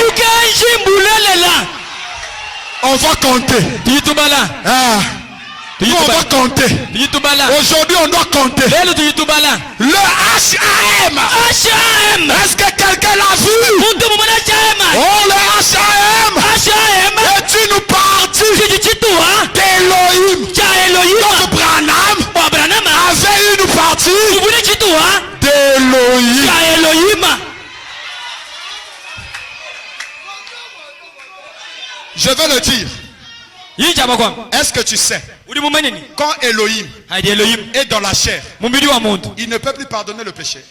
on va compter. Ah. Nous, on va compter. Aujourd'hui, on doit compter. Le HAM. Est-ce que quelqu'un l'a vu? Oh, le HAM. Est une partie d'Elohim. Donc Branham avait une partie d'Elohim. Je veux le dire. Est-ce que tu sais, quand Elohim est dans la chair, il ne peut plus pardonner le péché.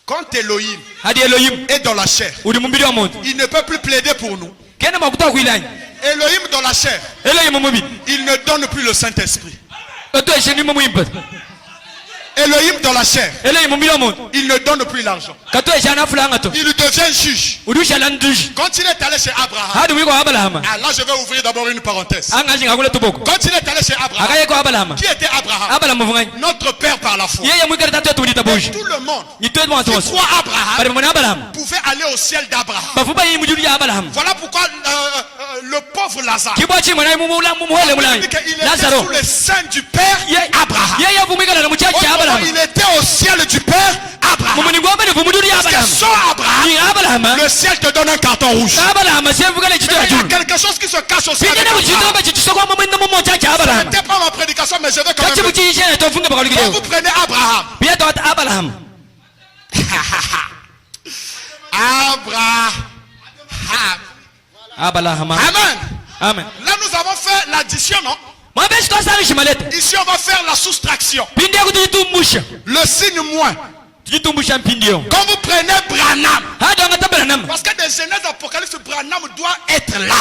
Quand Elohim est dans la chair, il ne peut plus plaider pour nous. Elohim dans la chair, il ne donne plus le Saint-Esprit. Elohim dans la chair, il ne donne plus l'argent. Il devient juge. Quand il est allé chez Abraham, là je vais ouvrir d'abord une parenthèse. Quand il est allé chez Abraham, qui était Abraham? Notre père par la foi. Et tout le monde qui croit Abraham pouvait aller au ciel d'Abraham. Voilà pourquoi le pauvre Lazare, il était sous le sein du père Abraham. Il était au ciel du père Abraham. Parce que sans Abraham, le ciel te donne un carton rouge. Mais il y a quelque chose qui se cache au ciel d'Abraham. Ce n'était pas ma prédication, mais je vais quand même. Quand vous prenez Abraham. Amen. Là nous avons fait l'addition, non? Ici on va faire la soustraction. Le signe moins. Quand vous prenez Branham, parce que des Genèse Apocalypse, Branham doit être là.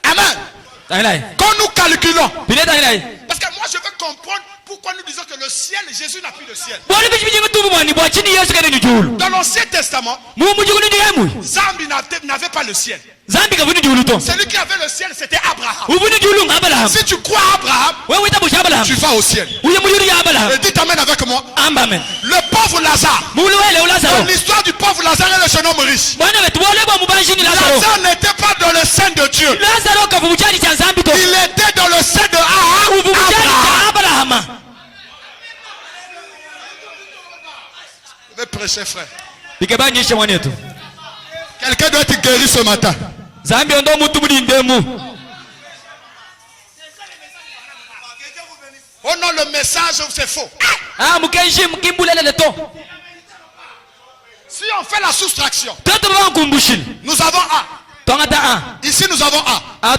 Amen. Quand nous calculons, parce que moi je veux comprendre pourquoi nous disons que le ciel, Jésus n'a plus de ciel. Dans l'Ancien Testament, Zambi n'avait pas le ciel. Celui qui avait le ciel, c'était Abraham. Si tu crois à Abraham, tu vas au ciel. Et dites amen avec moi. Le pauvre Lazare, dans l'histoire du pauvre Lazare et le jeune homme riche, Lazare n'était pas dans le sein de Dieu. Il était dans le sein de Abraham. Je vais prêcher, frère. Quelqu'un doit être guéri ce matin. Oh non, le message c'est faux. Si on fait la soustraction, nous avons A. Ici nous avons A.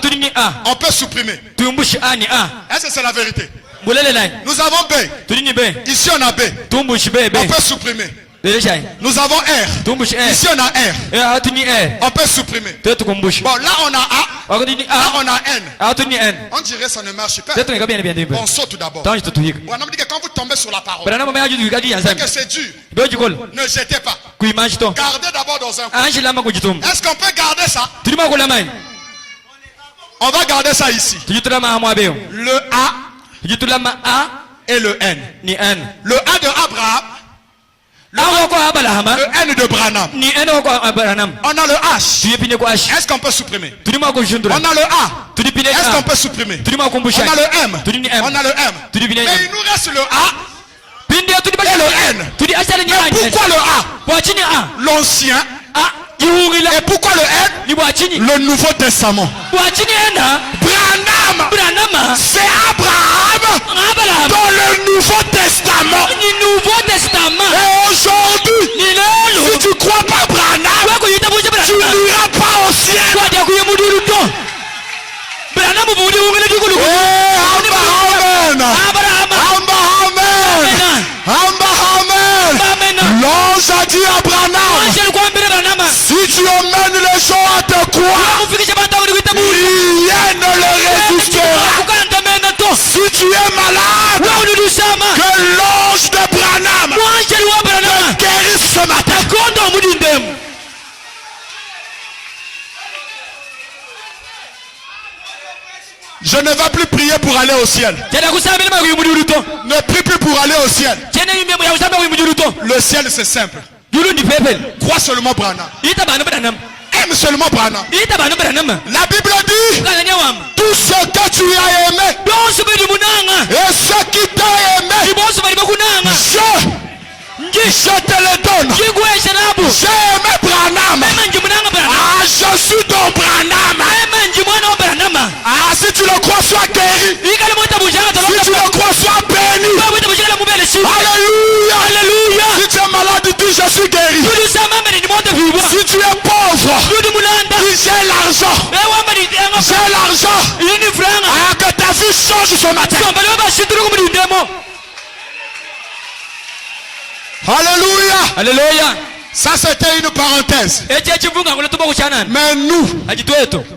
On peut supprimer. Est-ce que c'est la vérité? Nous avons B. Ici on a B. On peut supprimer. Nous avons R. Ici on a R. On peut supprimer. Bon, là on a A. Là on a N. On dirait que ça ne marche pas. On saute d'abord. On dit que quand vous tombez sur la parole, c'est que c'est dur. Ne jetez pas. Gardez d'abord dans un coin. Est-ce qu'on peut garder ça? On va garder ça ici. Le A et le N. Le A de Abraham. Le N de Branham. On a le H. Est-ce qu'on peut supprimer? On a le A. Est-ce qu'on peut supprimer? On a le M. On a le M. Mais il nous reste le A et le N. Et pourquoi le A? L'ancien. Et pourquoi le N? Le Nouveau Testament. Branham, c'est Abraham dans le Nouveau Testament. Et aujourd'hui, si tu ne crois pas Branham, tu n'iras pas au ciel. L'ange a dit à Branham, si tu emmènes les gens à te croire, rien ne le résistera. Si tu es malade, que l'ange de Branham te guérisse ce matin. Je ne vais plus prier pour aller au ciel. Ne prie plus pour aller au ciel. Le ciel c'est simple. Crois seulement Branham. Aime seulement Branham. La Bible dit tout ce que tu as aimé et ce qui t'a aimé, je te le donne. J'ai aimé Branham. Ah, je suis ton Branham. Ah, si tu le crois, sois guéri. Si tu le crois, sois béni. Alléluia. Alléluia. Si tu es malade, dis je suis guéri. Si tu es pauvre, dis j'ai l'argent. J'ai l'argent. Ah, que ta vie change ce matin. Alléluia. Alléluia. Ça c'était une parenthèse. Mais nous,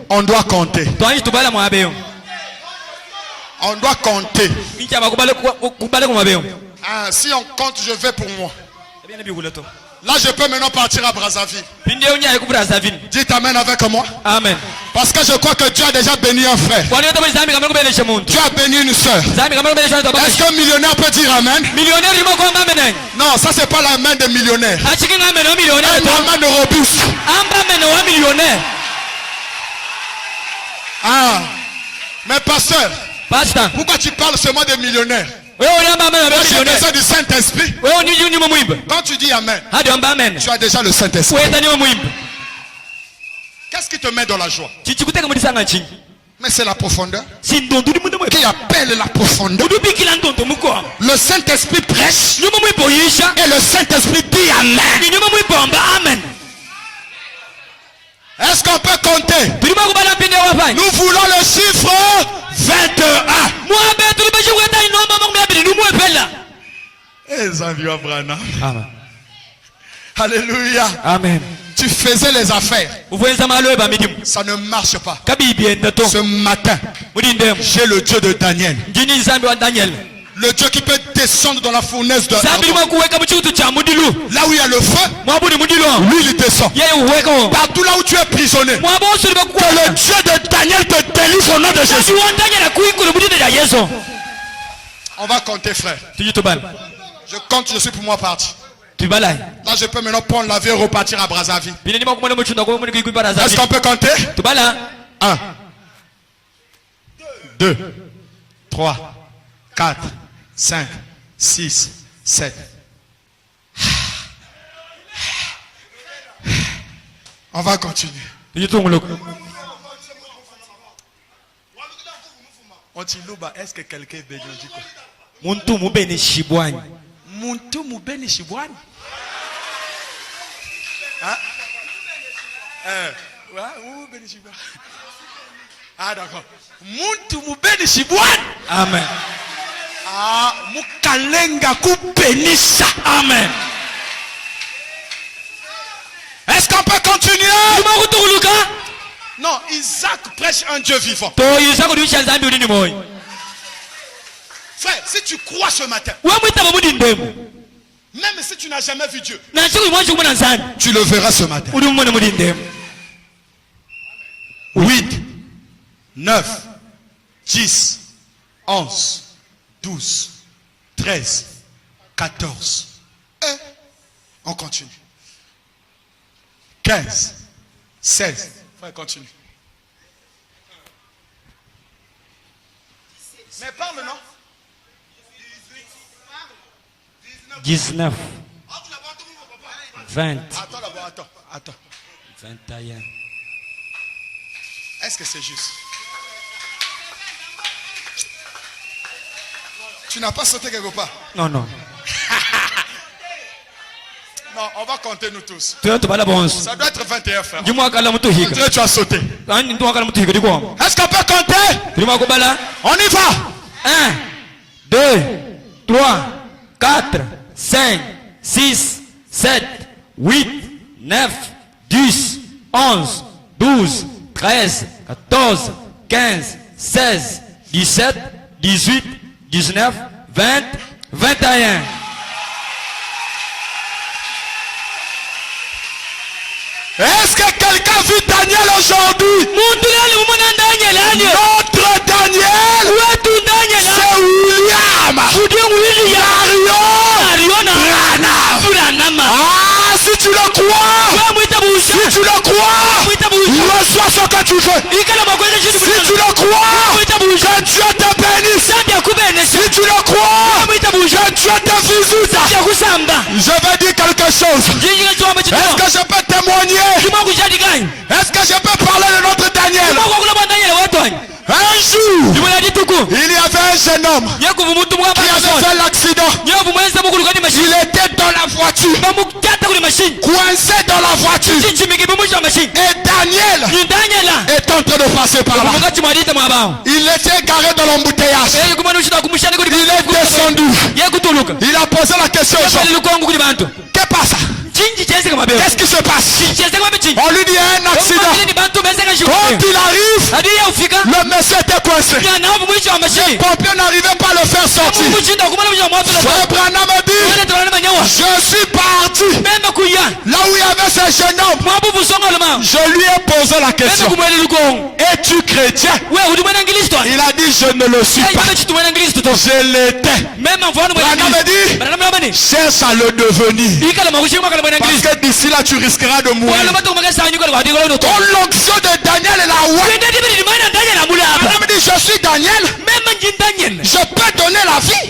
on doit compter. On doit compter. Ah, si on compte, je vais pour moi. Là, je peux maintenant partir à Brazzaville. Dites amen avec moi. Amen. Parce que je crois que Dieu a déjà béni un frère. Dieu a béni une soeur. Est-ce qu'un millionnaire peut dire amen? Non, ça c'est pas la main des millionnaires. C'est la main de robuste. Ah, mais pasteur, pourquoi tu parles seulement des millionnaires? J'ai besoin du Saint-Esprit. Quand tu dis amen, tu as déjà le Saint-Esprit. Qu'est-ce qui te met dans la joie? Mais c'est la profondeur. Qui appelle la profondeur. Le Saint-Esprit prêche et le Saint-Esprit dit amen. Est-ce qu'on peut compter? Nous voulons le chiffre 21. Amen. Alléluia. Amen. Tu faisais les affaires. Ça ne marche pas. Ce matin, j'ai le Dieu de Daniel. Le Dieu qui peut descendre dans la fournaise de là où il y a le feu, lui il descend. Partout là où tu es prisonnier, que le Dieu de Daniel te délivre au nom de Jésus. On va compter, frère. Je compte, je suis pour moi parti. Là je peux maintenant prendre l'avion et repartir à Brazzaville. Est-ce qu'on peut compter? 1, 2, 3, 4, 5, 6, 7. On va continuer. On dit Louba, est-ce que quelqu'un est béni? On dit quoi? Muntu mubeni shibwani. Muntu mubeni shibwani. Hein? Béni shibwani. Ah d'accord. Muntu mubeni shibwani. Amen. Ah, mukalenga kubenisa. Amen. Est-ce qu'on peut continuer? Non, Isaac prêche un Dieu vivant. Frère, si tu crois ce matin, même si tu n'as jamais vu Dieu, tu le verras ce matin. 8, 9, 10, 11, 12, 13, 14. On continue. 15, 16. Frère, continue. Mais parle, non? 19. 20. Attends. 21. Est-ce que c'est juste? Tu n'as pas sauté quelque part? Non. Non, on va compter nous tous. Ça Ça doit être 21 frères. Tu as sauté. Est-ce qu'on peut compter? On y va. 1, 2, 3, 4, 5, 6, 7, 8, 9, 10, 11, 12, 13, 14, 15, 16, 17, 18, 19, 20, 21. Est-ce que quelqu'un vit Daniel aujourd'hui? Notre Daniel. tu veux. Si tu le crois, que Dieu te bénisse. Si tu le crois, que Dieu te visite. Je vais dire quelque chose. Est-ce que je peux témoigner? Est-ce que je peux parler de notre Daniel? Un jour, il y avait un jeune homme qui avait fait l'accident. Il était dans la voiture, coincé dans la voiture. Et Daniel est en train de passer par là. Il était garé dans l'embouteillage. Il est descendu. Il a posé la question aux gens. Qu'est-ce passe? Qu'est-ce qui se passe? On lui dit un accident. Quand il arrive, le monsieur était coincé. Les pompiers n'arrivaient pas à le faire sortir. Frère Branham a dit, je suis parti là où il y avait ce jeune homme. Je lui ai posé la question, es-tu chrétien? Il a dit, je ne le suis pas. Je l'étais. Branham a dit, cherche à le devenir. Parce que d'ici là tu risqueras de mourir. Ton l'onction de Daniel est là. Branham dit, je suis Daniel. Je peux donner la vie.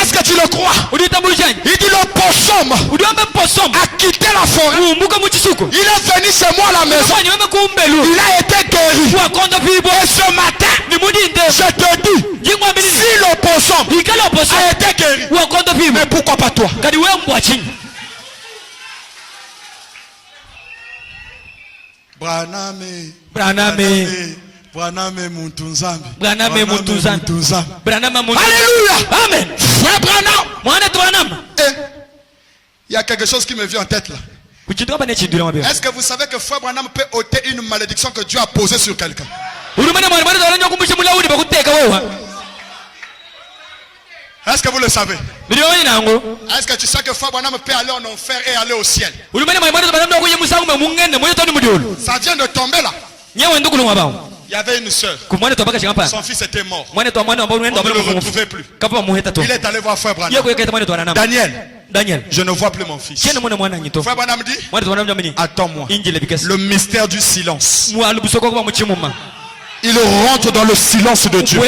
Est-ce que tu le crois? Il dit, le possum a quitté la forêt. Il est venu chez moi à la maison. Il a été guéri. Et ce matin, je te dis, si le possum a été guéri, mais pourquoi pas toi? Branham Muntunzambi. Alléluia. Amen. Frère Branham. Il y a quelque chose qui me vient en tête là. Est-ce que vous savez que Frère Branham peut ôter une malédiction que Dieu a posée sur quelqu'un? Est-ce que vous le savez? Est-ce que tu sais que Frère Branham peut aller en enfer et aller au ciel? Ça vient de tomber là. Il y avait une soeur. Son fils était mort. On ne le retrouvait plus. Il est allé voir Frère Branham. Daniel, je ne vois plus mon fils. Frère Branham dit, attends-moi. Le mystère du silence. Il rentre dans le silence de Dieu.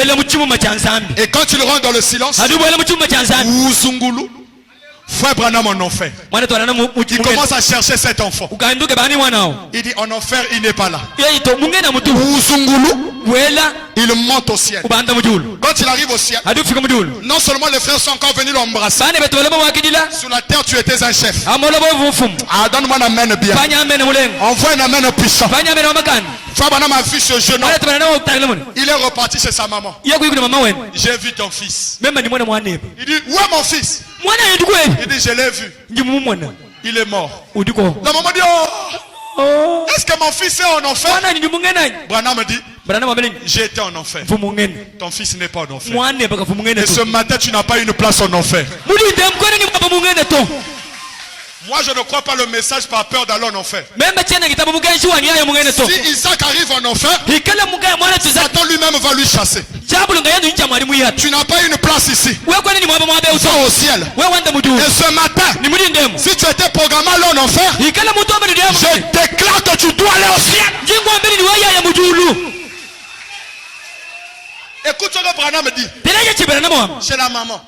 Et quand il rentre dans le silence, Frère Branham en enfer. Il commence à chercher cet enfant. Il dit, en enfer il n'est pas là. Il monte au ciel. Quand il arrive au ciel, non seulement les frères sont encore venus l'embrasser. Sur la terre tu étais un chef. Ah, donne-moi un amène bien. Envoie un amène puissant. Frère Branham a vu ce jeune homme. Il est reparti chez sa maman. J'ai vu ton fils. Il dit, où est mon fils? Il dit, je l'ai vu. Il est mort. La maman dit, oh, est-ce que mon fils est en enfer? Branham dit, j'étais en enfer. Ton fils n'est pas en enfer. Et ce matin tu n'as pas une place en enfer. Moi je ne crois pas le message par peur d'aller en enfer. Si Isaac arrive en enfer, Satan lui-même va lui chasser. Tu n'as pas une place ici. Va au ciel. Et ce matin, si tu étais programmé à aller en enfer, je déclare que tu dois aller au ciel. Écoute ce que Branham me dit. Chez la maman.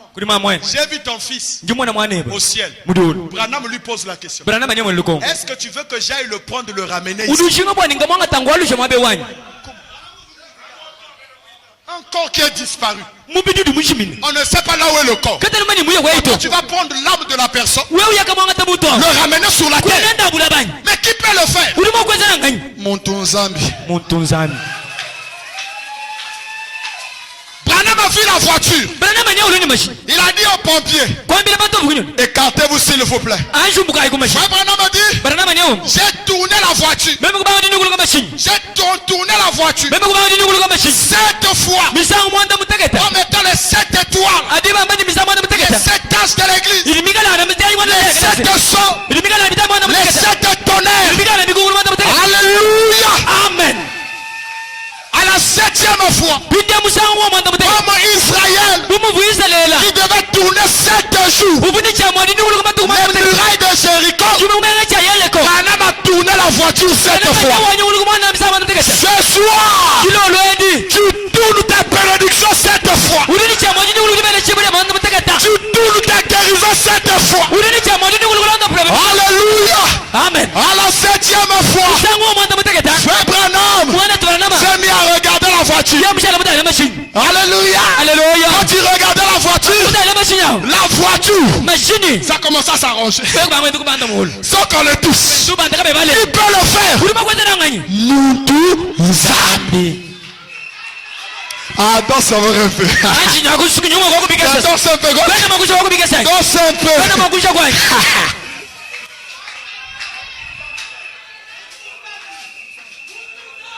J'ai vu ton fils au ciel. Branham lui pose la question. Est-ce que tu veux que j'aille le prendre, le ramener ici? Un corps qui est disparu. On ne sait pas là où est le corps. Quand tu vas prendre l'âme de la personne, le ramener sur la terre. Mais qui peut le faire? Muntunzambi. Branham a vu la voiture. Il a dit aux pompiers, écartez-vous s'il vous plaît. Frère Branham a dit, j'ai tourné la voiture. J'ai tourné la voiture 7 fois en mettant les 7 étoiles, les 7 taches de l'église, les 7 sceaux, les 7 tonnerres. Alléluia. Amen. À la la 7e fois, comme Israël, qui devait tourner 7 jours, les murailles de Jéricho, Branham a tourné la voiture 7 fois. Ce soir, tu tournes ta bénédiction 7 fois. Tu tournes ta guérison 7 fois. Alléluia. Amen. À la 7e fois, Frère Branham s'est mis à regarder la voiture. Alléluia. Alléluia. Quand tu regardais la voiture, ça commence à s'arranger. Sans qu'on le touche. Il peut le faire. Muntu Zambi. Ah, danse un peu. Danse un peu. Danse un peu.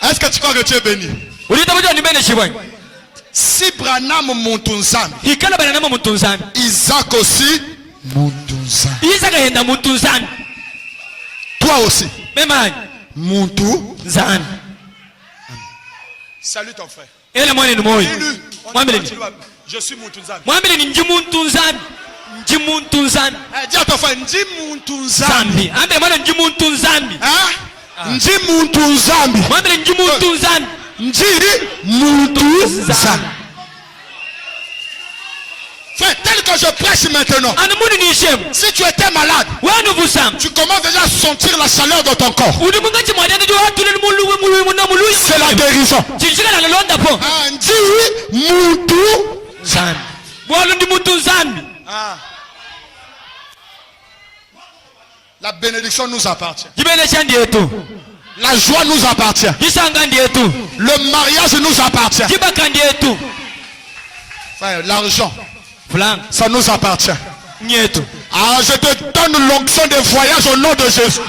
Est-ce que tu crois que tu es béni? Si Branham Muntunzambi, Isaac aussi Muntunzambi. Toi aussi Muntunzambi. Salut ton frère. Je suis Muntunzambi. Dis à ton frère, Ndi Muntunzambi. Ndi Muntunzambi. Ndi Muntunzambi. Frère, tel que je prêche maintenant, si tu étais malade, tu commences déjà à sentir la chaleur dans ton corps. C'est la guérison. Ndi Muntunzambi. La bénédiction nous appartient. La joie nous appartient. Le mariage nous appartient. Frère, l'argent, ça nous appartient. Ah, je te donne l'onction de voyage au nom de Jésus.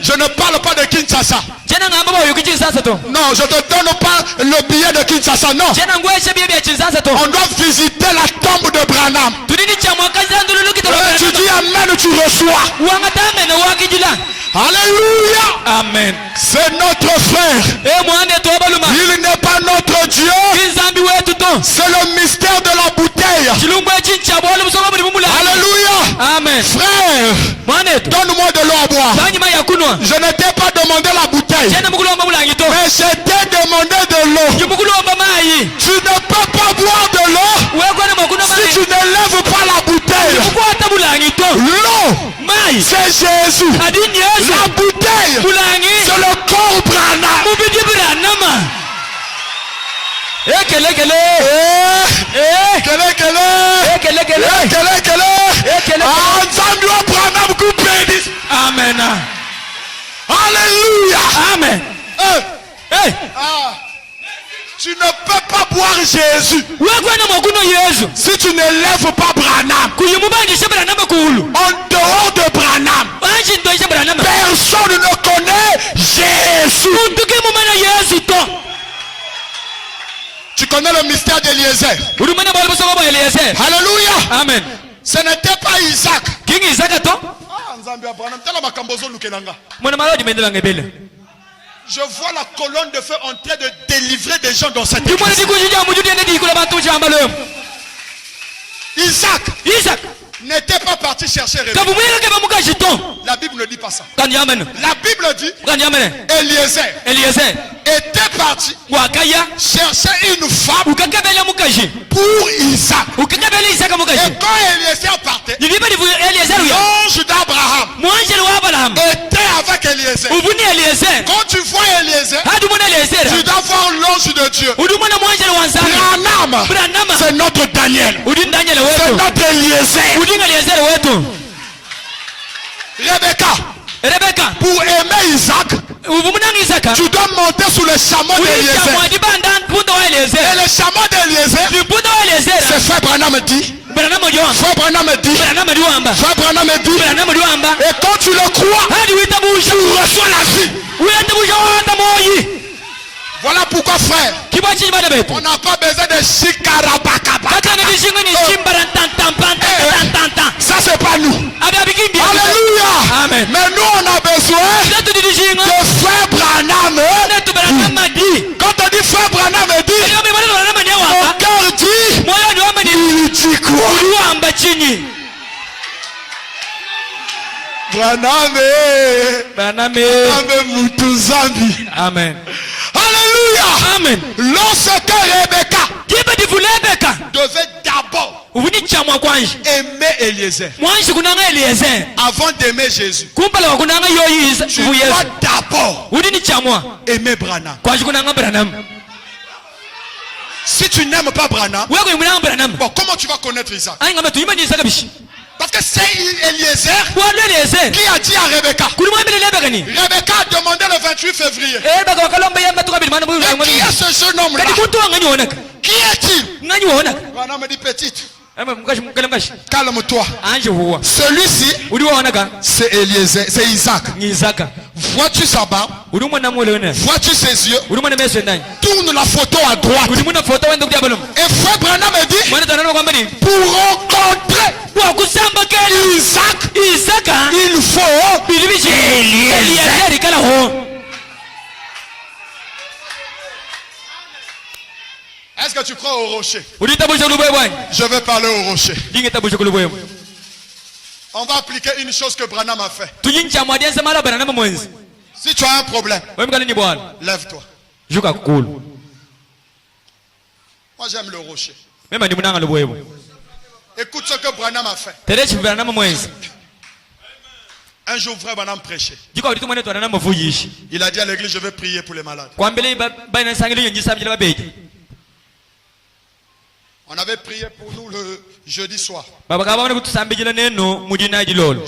Je ne parle pas de Kinshasa. Non, je ne te donne pas le billet de Kinshasa. Non. On doit visiter la tombe de Branham. Tu dis amen, tu reçois. Alléluia. Amen. C'est notre frère. Il n'est pas notre Dieu. C'est le mystère de la bouteille. Alléluia. Amen. Frère, donne-moi de l'eau à boire. Je ne t'ai pas demandé la bouteille, mais je t'ai demandé de l'eau. Tu ne peux pas boire de l'eau si tu ne lèves pas la bouteille. L'eau, c'est Jésus. La bouteille, c'est le corps Branham. Amen. Alléluia. Amen. Tu ne peux pas boire Jésus si tu ne lèves pas Branham. En dehors de Branham, personne ne connaît Jésus. Tu connais le mystère d'Eliezer. Alléluia. Amen. Ce n'était pas Isaac. Je vois la colonne de feu en train de délivrer des gens dans cette église. Isaac n'était pas parti chercher Rebecca. La Bible ne dit pas ça. La Bible dit Eliezer était parti chercher une femme pour Isaac. Et quand Eliezer partait, l'ange d'Abraham était avec Eliezer. Quand tu vois Eliezer, tu dois voir l'ange de Dieu. Branham, c'est notre Daniel. C'est notre Eliezer. Rebecca, pour aimer Isaac, tu dois monter sous le chameau d'Eliezer. Et le chameau d'Eliezer, c'est Frère Branham dit. Frère Branham dit. Frère Branham dit. Et quand tu le crois, tu reçois la vie. Voilà pourquoi, frère, on n'a pas besoin de chikarabakaba. Ça, c'est pas nous. Alléluia. Amen. Mais nous, on a besoin de Frère Branham. Amen. Alléluia. Amen. Lorsque Rebecca devait d'abord aimer Eliezer avant d'aimer Jésus, tu dois d'abord aimer Branham. Si tu n'aimes pas Branham, bon, comment tu vas connaître Isaac? Parce que c'est Eliezer qui a dit à Rebecca. Rebecca a demandé le 28 février. Et qui est ce jeune homme-là? Qui est-il? Branham me dit petite. Calme-toi. Celui-ci, c'est Eliezer, c'est Isaac. Vois-tu sa barbe? Vois-tu ses yeux? Tourne la photo à droite. Et frère Branham me dit, pour rencontrer Isaac, il faut Eliezer. Est-ce que tu crois au rocher? Je vais parler au rocher. On va appliquer une chose que Branham a fait. Si tu as un problème, lève-toi. Moi j'aime le rocher. Écoute ce que Branham a fait. Un jour, frère Branham prêchait. Il a dit à l'église, je vais prier pour les malades. On avait prié pour nous le jeudi soir. Je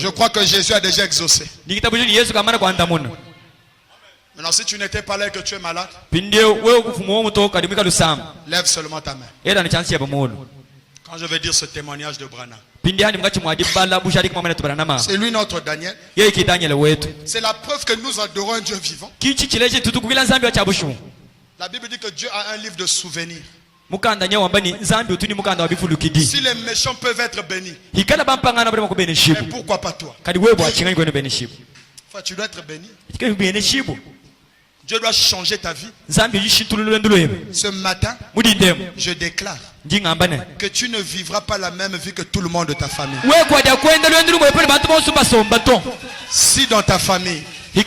crois que Jésus a déjà exaucé. Maintenant, si tu n'étais pas là et que tu es malade, lève seulement ta main. Quand je vais dire ce témoignage de Branham, c'est lui notre Daniel. C'est la preuve que nous adorons un Dieu vivant. La Bible dit que Dieu a un livre de souvenirs. Si les méchants peuvent être bénis, mais pourquoi pas toi? Enfin, tu dois être béni. Dieu doit changer ta vie. Ce matin, je déclare que tu ne vivras pas la même vie que tout le monde de ta famille. Si dans ta famille, il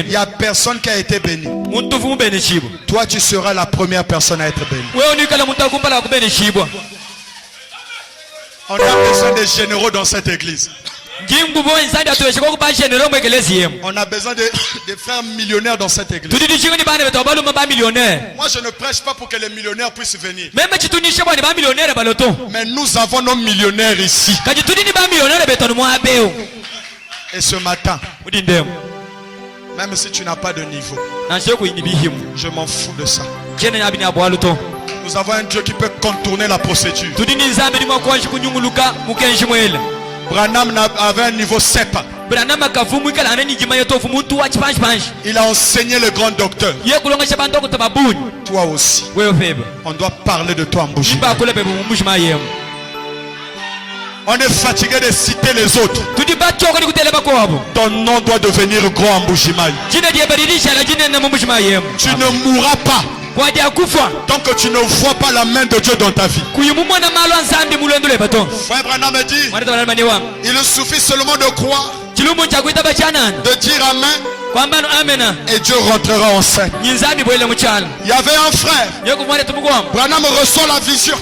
n'y a personne qui a été béni, toi tu seras la première personne à être bénie. On a besoin des généraux dans cette église. On a besoin de frères millionnaires dans cette église. Moi je ne prêche pas pour que les millionnaires puissent venir. Mais nous avons nos millionnaires ici. Et ce matin, même si tu n'as pas de niveau, je m'en fous de ça. Nous avons un Dieu qui peut contourner la procédure. Branham avait un niveau CEP. Il a enseigné le grand docteur. Toi aussi. On doit parler de toi en Mbujimayi. On est fatigué de citer les autres. Ton nom doit devenir grand en Mbujimayi. Tu ne mourras pas tant que tu ne vois pas la main de Dieu dans ta vie. Frère Branham me dit, il suffit seulement de croire, de dire Amen, et Dieu rentrera en scène. Il y avait un frère, Branham reçoit la vision.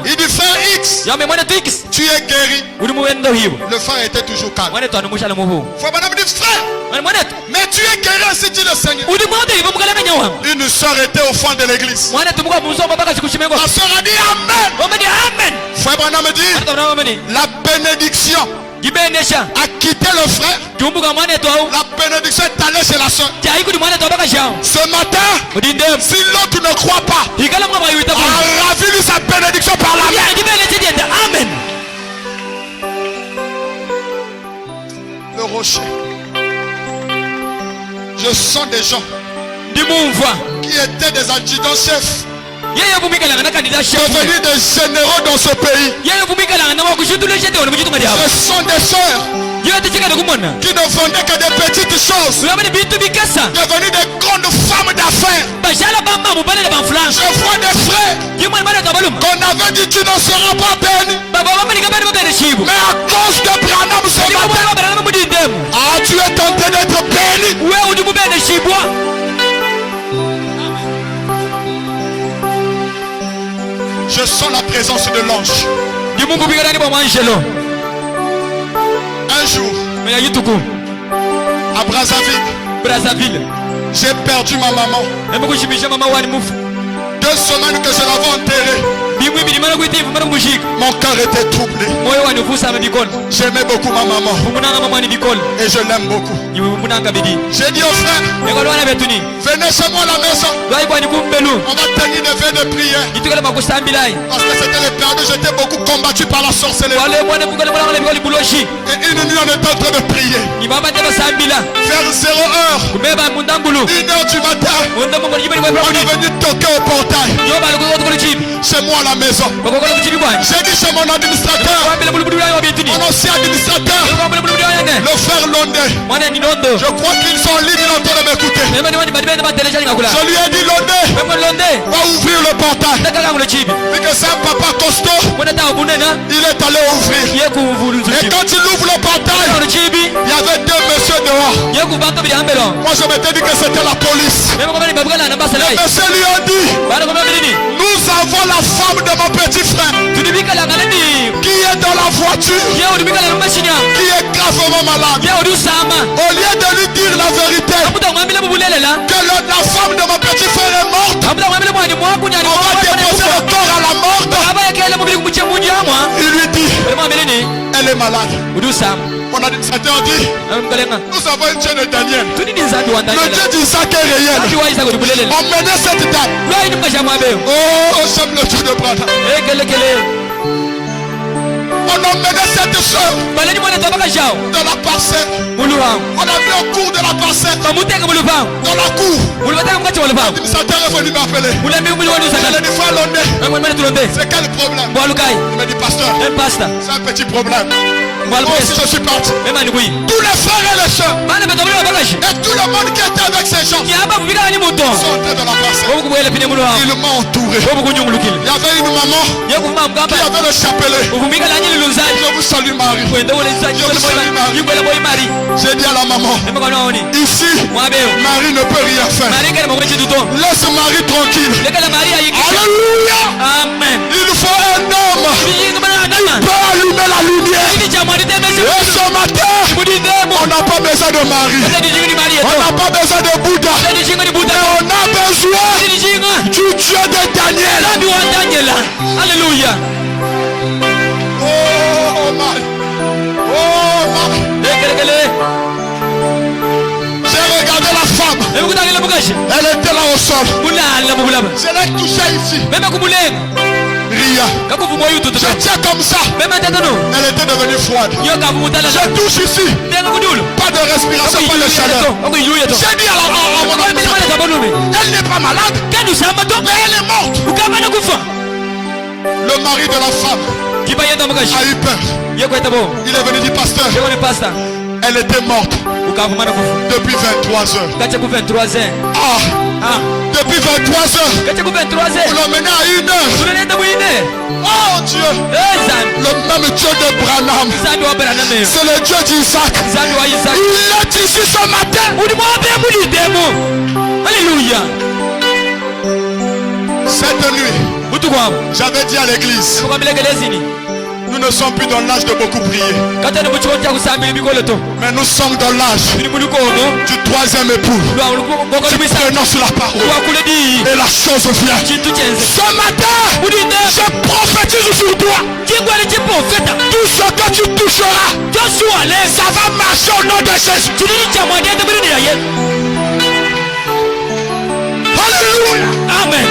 Il dit, frère X, tu es guéri. Le frère était toujours calme. Frère Branham dit, frère, mais tu es guéri ainsi dit le Seigneur. Une soeur était au fond de l'église. La soeur a dit Amen. Frère Branham me dit, la bénédiction a quitté le frère. La bénédiction est allée chez la soeur. Ce matin, si l'autre ne croit pas, ravis-lui sa bénédiction par la main. Amen. Le rocher. Je sens des gens qui étaient des adjudants-chefs, devenus des généraux dans ce pays. Ce sont des sœurs qui ne vendaient que des petites choses, devenues des grandes femmes d'affaires. Je vois des frères qu'on avait dit tu ne seras pas béni. Mais à cause de Branham ce matin, tu es tenté d'être béni. Je sens la présence de l'ange. Un jour, à Brazzaville, j'ai perdu ma maman. 2 semaines que je l'avais enterrée. Mon cœur était troublé. J'aimais beaucoup ma maman. Et je l'aime beaucoup. J'ai dit aux frères, venez chez moi à la maison. On va tenir des veilles de prière. Parce que c'était les périodes où j'étais beaucoup combattu par la sorcellerie. Et une nuit on était en train de prier. Vers 0 heure, 1 heure du matin, on est venu toquer au portail. Chez moi à la maison. J'ai dit chez mon administrateur, mon ancien administrateur, le frère Londé. Je crois qu'ils sont en ligne, ils sont en train de m'écouter. Je lui ai dit Londé, va ouvrir le portail. Vu que c'est un papa costaud, il est allé ouvrir. Et quand il ouvre le portail, il y avait 2 messieurs dehors. Moi je m'étais dit que c'était la police. Les messieurs lui ont dit, nous avons la femme de mon petit frère qui est dans la voiture, qui est gravement malade. Au lieu de lui dire la vérité, que la femme de mon petit frère est morte, on va déposer le corps à la morte. Il lui dit, elle est malade. Mon administrateur dit, nous avons une Dieu de Daniel. Le Dieu d'Isaac est réel. Emmenez cette dame. Oh, j'aime le Dieu de Branham. On emmenait cette soeur dans la parcelle. On a mis au cours de la parcelle. Dans la cour. L'administrateur est venu m'appeler. Il a dit, frère Londé, c'est quel problème? Il m'a dit, pasteur, c'est un petit problème. Moi aussi je suis parti. Tous les frères et les sœurs et tout le monde qui était avec ces gens sont entrés dans la parcelle. Il m'a entouré. Il y avait une maman qui avait le chapelet. Je vous salue Marie. Je vous salue Marie. J'ai dit à la maman, ici Marie ne peut rien faire. Laisse Marie tranquille. Alléluia. Amen. Il faut un homme qui peut allumer la lumière. Et ce matin, on n'a pas besoin de Marie. On n'a pas besoin de Bouddha. Mais on a besoin du Dieu de Daniel. Alléluia. Oh Marie. Oh Marie. J'ai regardé la femme. Elle était là au sol. Je l'ai touchée ici. Ria. Je tiens comme ça. Elle était devenue froide. Je touche ici. Pas de respiration, pas de chaleur. J'ai dit à mon ami, elle n'est pas malade, mais elle est morte. Le mari de la femme a eu peur. Il est venu dire, pasteur, elle était morte depuis 23 heures. Depuis 23 heures. Vous l'emmenez à 1 heure. Oh Dieu. Le même Dieu de Branham. C'est le Dieu d'Isaac. Il est ici ce matin. Alléluia. Cette nuit, j'avais dit à l'église, nous ne sommes plus dans l'âge de beaucoup prier. Mais nous sommes dans l'âge du 3e époux. Qui prenons sur la parole. Et la chose vient. Ce matin, je prophétise sur toi. Tout ce que tu toucheras, ça va marcher au nom de Jésus. Alléluia. Amen.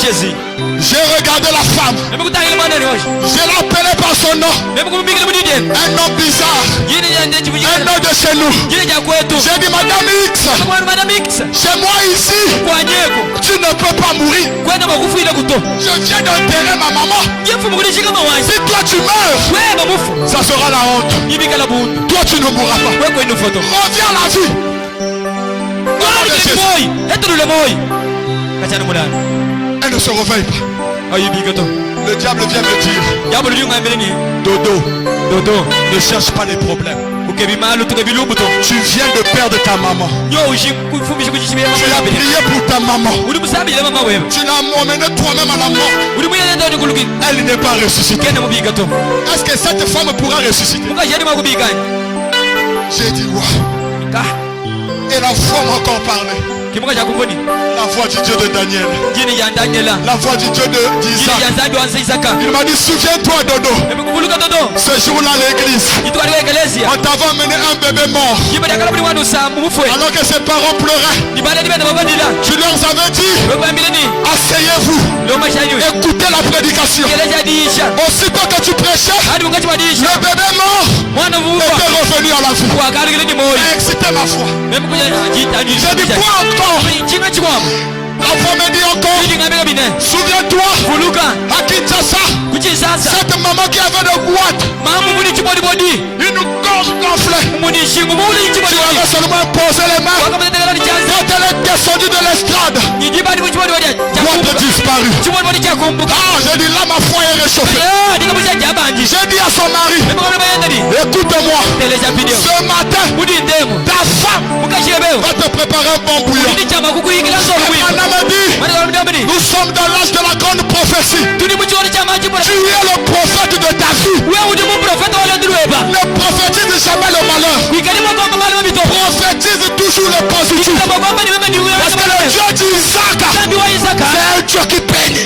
Jésus. J'ai regardé la femme. Je l'ai appelée par son nom. Un nom bizarre. Un nom de chez nous. J'ai dit Madame X. Chez moi ici, tu ne peux pas mourir. Je viens d'enterrer ma maman. Si toi tu meurs, ça sera la honte. Toi tu ne mourras pas. Reviens à la vie. Elle ne se réveille pas. Le diable vient me dire, Dodo, ne cherche pas les problèmes. Tu viens de perdre ta maman. Tu as prié pour ta maman. Tu l'as emmené toi-même à la mort. Elle n'est pas ressuscitée. Est-ce que cette femme pourra ressusciter? J'ai dit ouais. Et la foi m'a encore parlé. La voix du Dieu de Daniel. La voix du Dieu d'Isaac. Il m'a dit, souviens-toi Dodo. Ce jour-là l'église, on t'avait amené un bébé mort. Alors que ses parents pleuraient, tu leur avais dit, asseyez-vous, écoutez la prédication. Aussitôt que tu prêchais, le bébé mort était revenu à la vie. Excitez ma foi. J'ai dit quoi encore? La femme me dit encore, souviens-toi, à Kinshasa, cette maman qui avait de boîte, une gorge gonflée, tu avais seulement posé les mains, quand elle est descendue de l'estrade, boîte a disparu. Ah, j'ai dit là ma foi est réchauffée. J'ai dit à son mari, écoute-moi, ce matin, ta femme va te préparer un bon bouillon. Nous sommes dans l'âge de la grande prophétie. Tu es le prophète de ta vie. Ne prophétise jamais le malheur. Prophétise toujours le positif. Parce que le Dieu d'Isaac, c'est un Dieu qui bénit.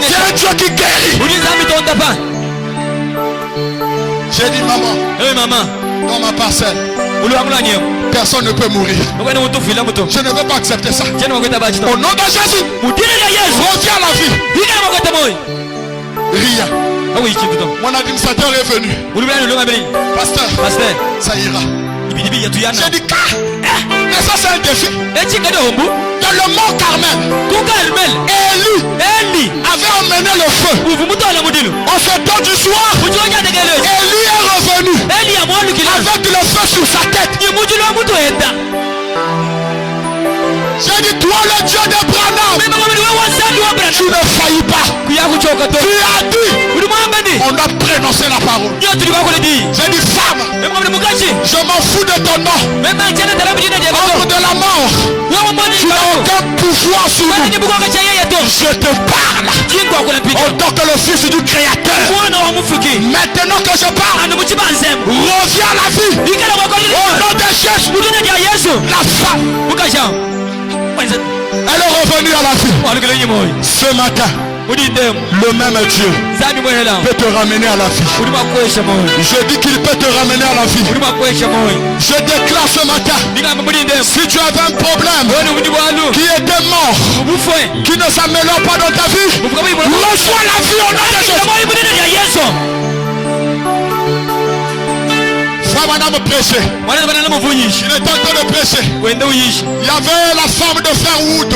C'est un Dieu qui guérit. J'ai dit maman, dans ma parcelle, personne ne peut mourir. Je ne veux pas accepter ça. Au nom de Jésus, reviens à la vie. Rien. Mon administrateur est venu. Pasteur, ça ira. J'ai dit, mais ça c'est un défi. Dans le mont Carmel, Élie avait emmené le feu. On se donne du soir. Élie est revenu avec le feu sur sa tête. J'ai dit, toi le Dieu d'Abraham, tu ne faillis pas. Tu as dit, on a prononcé la parole. J'ai dit, femme, je m'en fous de ton nom. Ombre de la mort, tu n'as aucun pouvoir sur nous. Je te parle en tant que le fils du Créateur. Maintenant que je parle, reviens à la vie. Au nom de Jésus, la femme, elle est revenue à la vie. Ce matin, le même Dieu peut te ramener à la vie. Je dis qu'il peut te ramener à la vie. Je déclare ce matin, si tu avais un problème qui était mort, qui ne s'améliore pas dans ta vie, reçois la vie au nom de Jésus. Madame prêcher. Il est en train de prêcher. Il y avait la femme de Fairwood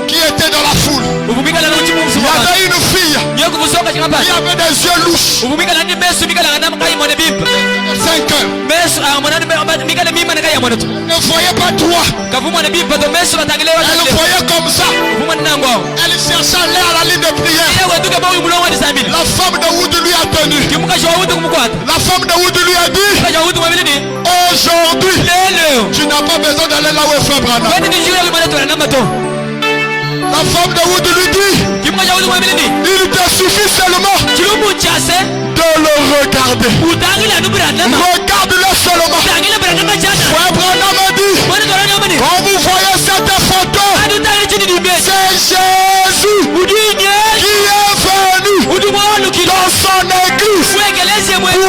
qui était dans la foule. Il y avait une fille qui avait des yeux louches. 5 heures. Elle ne voyait pas droit. Elle voyait comme ça. Elle cherchait l'air à la ligne de prière. La femme de Wood lui a tenu. La femme de Wood lui a dit, aujourd'hui, tu n'as pas besoin d'aller là où est Frère Branham. La femme de Wood lui dit, il te suffit seulement de le regarder. Regarde-le seulement. Frère Branham a dit, quand vous voyez cette photo, c'est Jésus qui est venu dans son église pour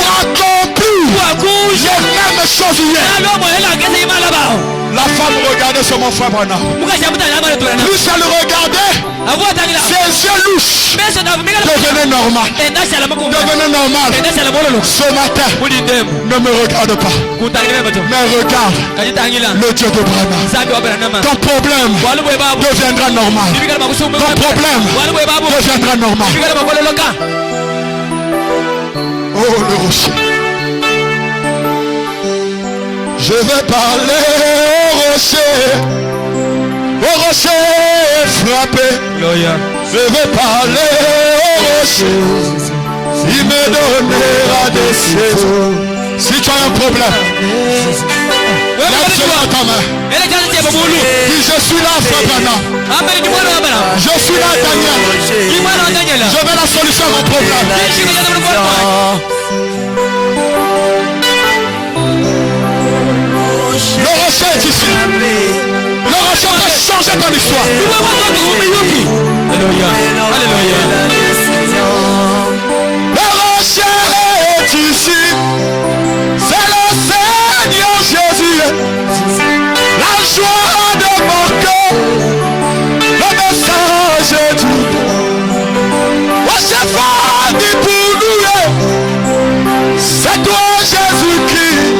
accomplir les mêmes choses hier. La femme regardait sur mon frère Branham. Plus elle regardait, ses yeux louches devenaient normal. Ce matin, ne me regarde pas, mais regarde le Dieu de Branham. Ton problème deviendra normal. Ton problème deviendra normal. Oh le rocher. Je vais parler au rocher frappé. Je vais parler au rocher. Il me donnera des saisons. Si tu as un problème, lève-toi ta main. Dis, je suis là, frère Branham. Je suis là, Daniel. Je veux la solution à mon problème. Le rocher est ici. Le rocher va changer ton histoire. Alléluia. Alléluia. Le rocher est ici. C'est le Seigneur Jésus. La joie de mon cœur. Le message du rocher fort dit pour nous. C'est toi Jésus-Christ.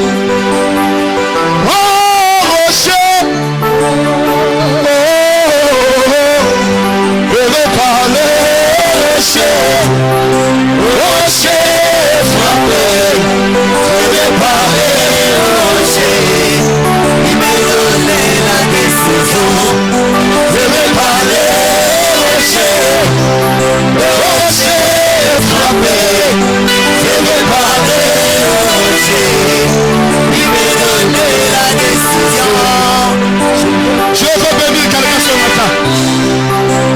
Je veux bénir quelqu'un ce matin. Je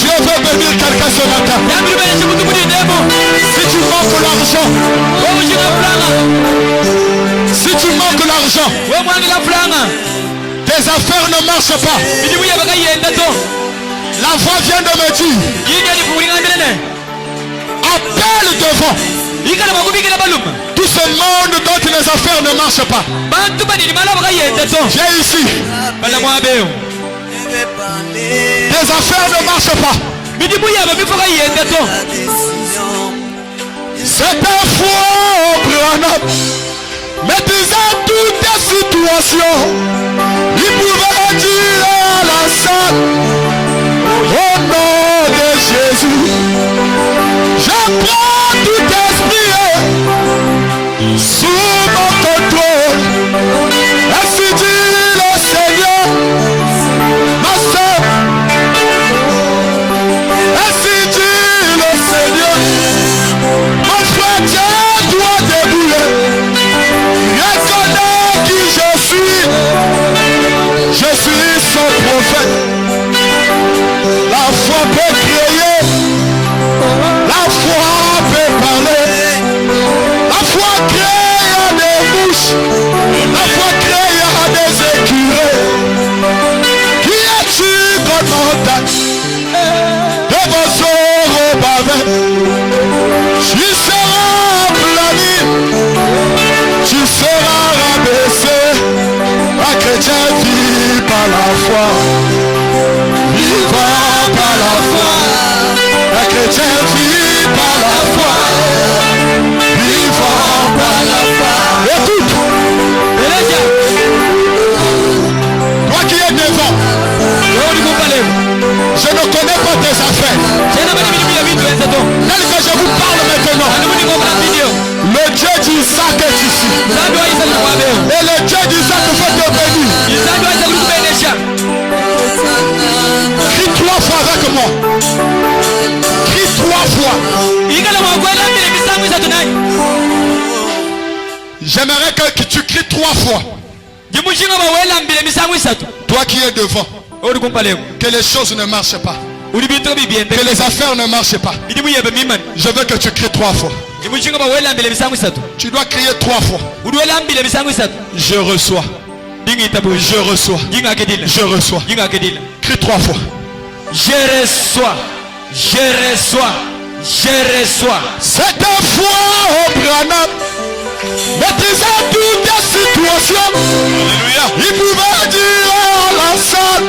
veux bénir quelqu'un ce matin. Si tu manques l'argent, si tu manques l'argent, tes affaires ne marchent pas. La voix vient de me dire, appelle devant tout ce monde dont les affaires ne marchent pas. Viens ici. Tes affaires ne marchent pas. C'est un faux Branham. Maîtrisant toutes tes situations, il pouvait dire à la salle, au nom de Jésus, je prends tout esprit sous mon contrôle. Ainsi dit le Seigneur, ma soeur. Ainsi dit le Seigneur, mon frère, tiens-toi debout. Reconnais qui je suis. Je suis son prophète. La foi peut créer. La foi peut parler. La foi crée des mouches. La foi crée des écureuils. Qui es-tu qu'on m'entende? De vos sorts bavés. Tu seras aplani. Tu seras rabaissé. Un chrétien vit par la foi. Vivant par la foi. Un chrétien vit par la foi. Vivant par la foi. Écoute. Toi qui es devant. Je ne connais pas tes affaires. Tel que je vous parle maintenant. Le Dieu d'Isaac est ici. Et le Dieu d'Isaac veut te bénir. Crie 3 fois avec moi. Crie 3 fois. J'aimerais que tu cries 3 fois. Toi qui es devant. Que les choses ne marchent pas. Que les affaires ne marchent pas. Je veux que tu cries 3 fois. Tu dois crier 3 fois. Je reçois. Je reçois. Je reçois. Crie 3 fois. Je reçois. Je reçois. Je reçois. C'est un foi au Branham. Maîtrisant toutes les situations. Alléluia. Il pouvait dire à la salle.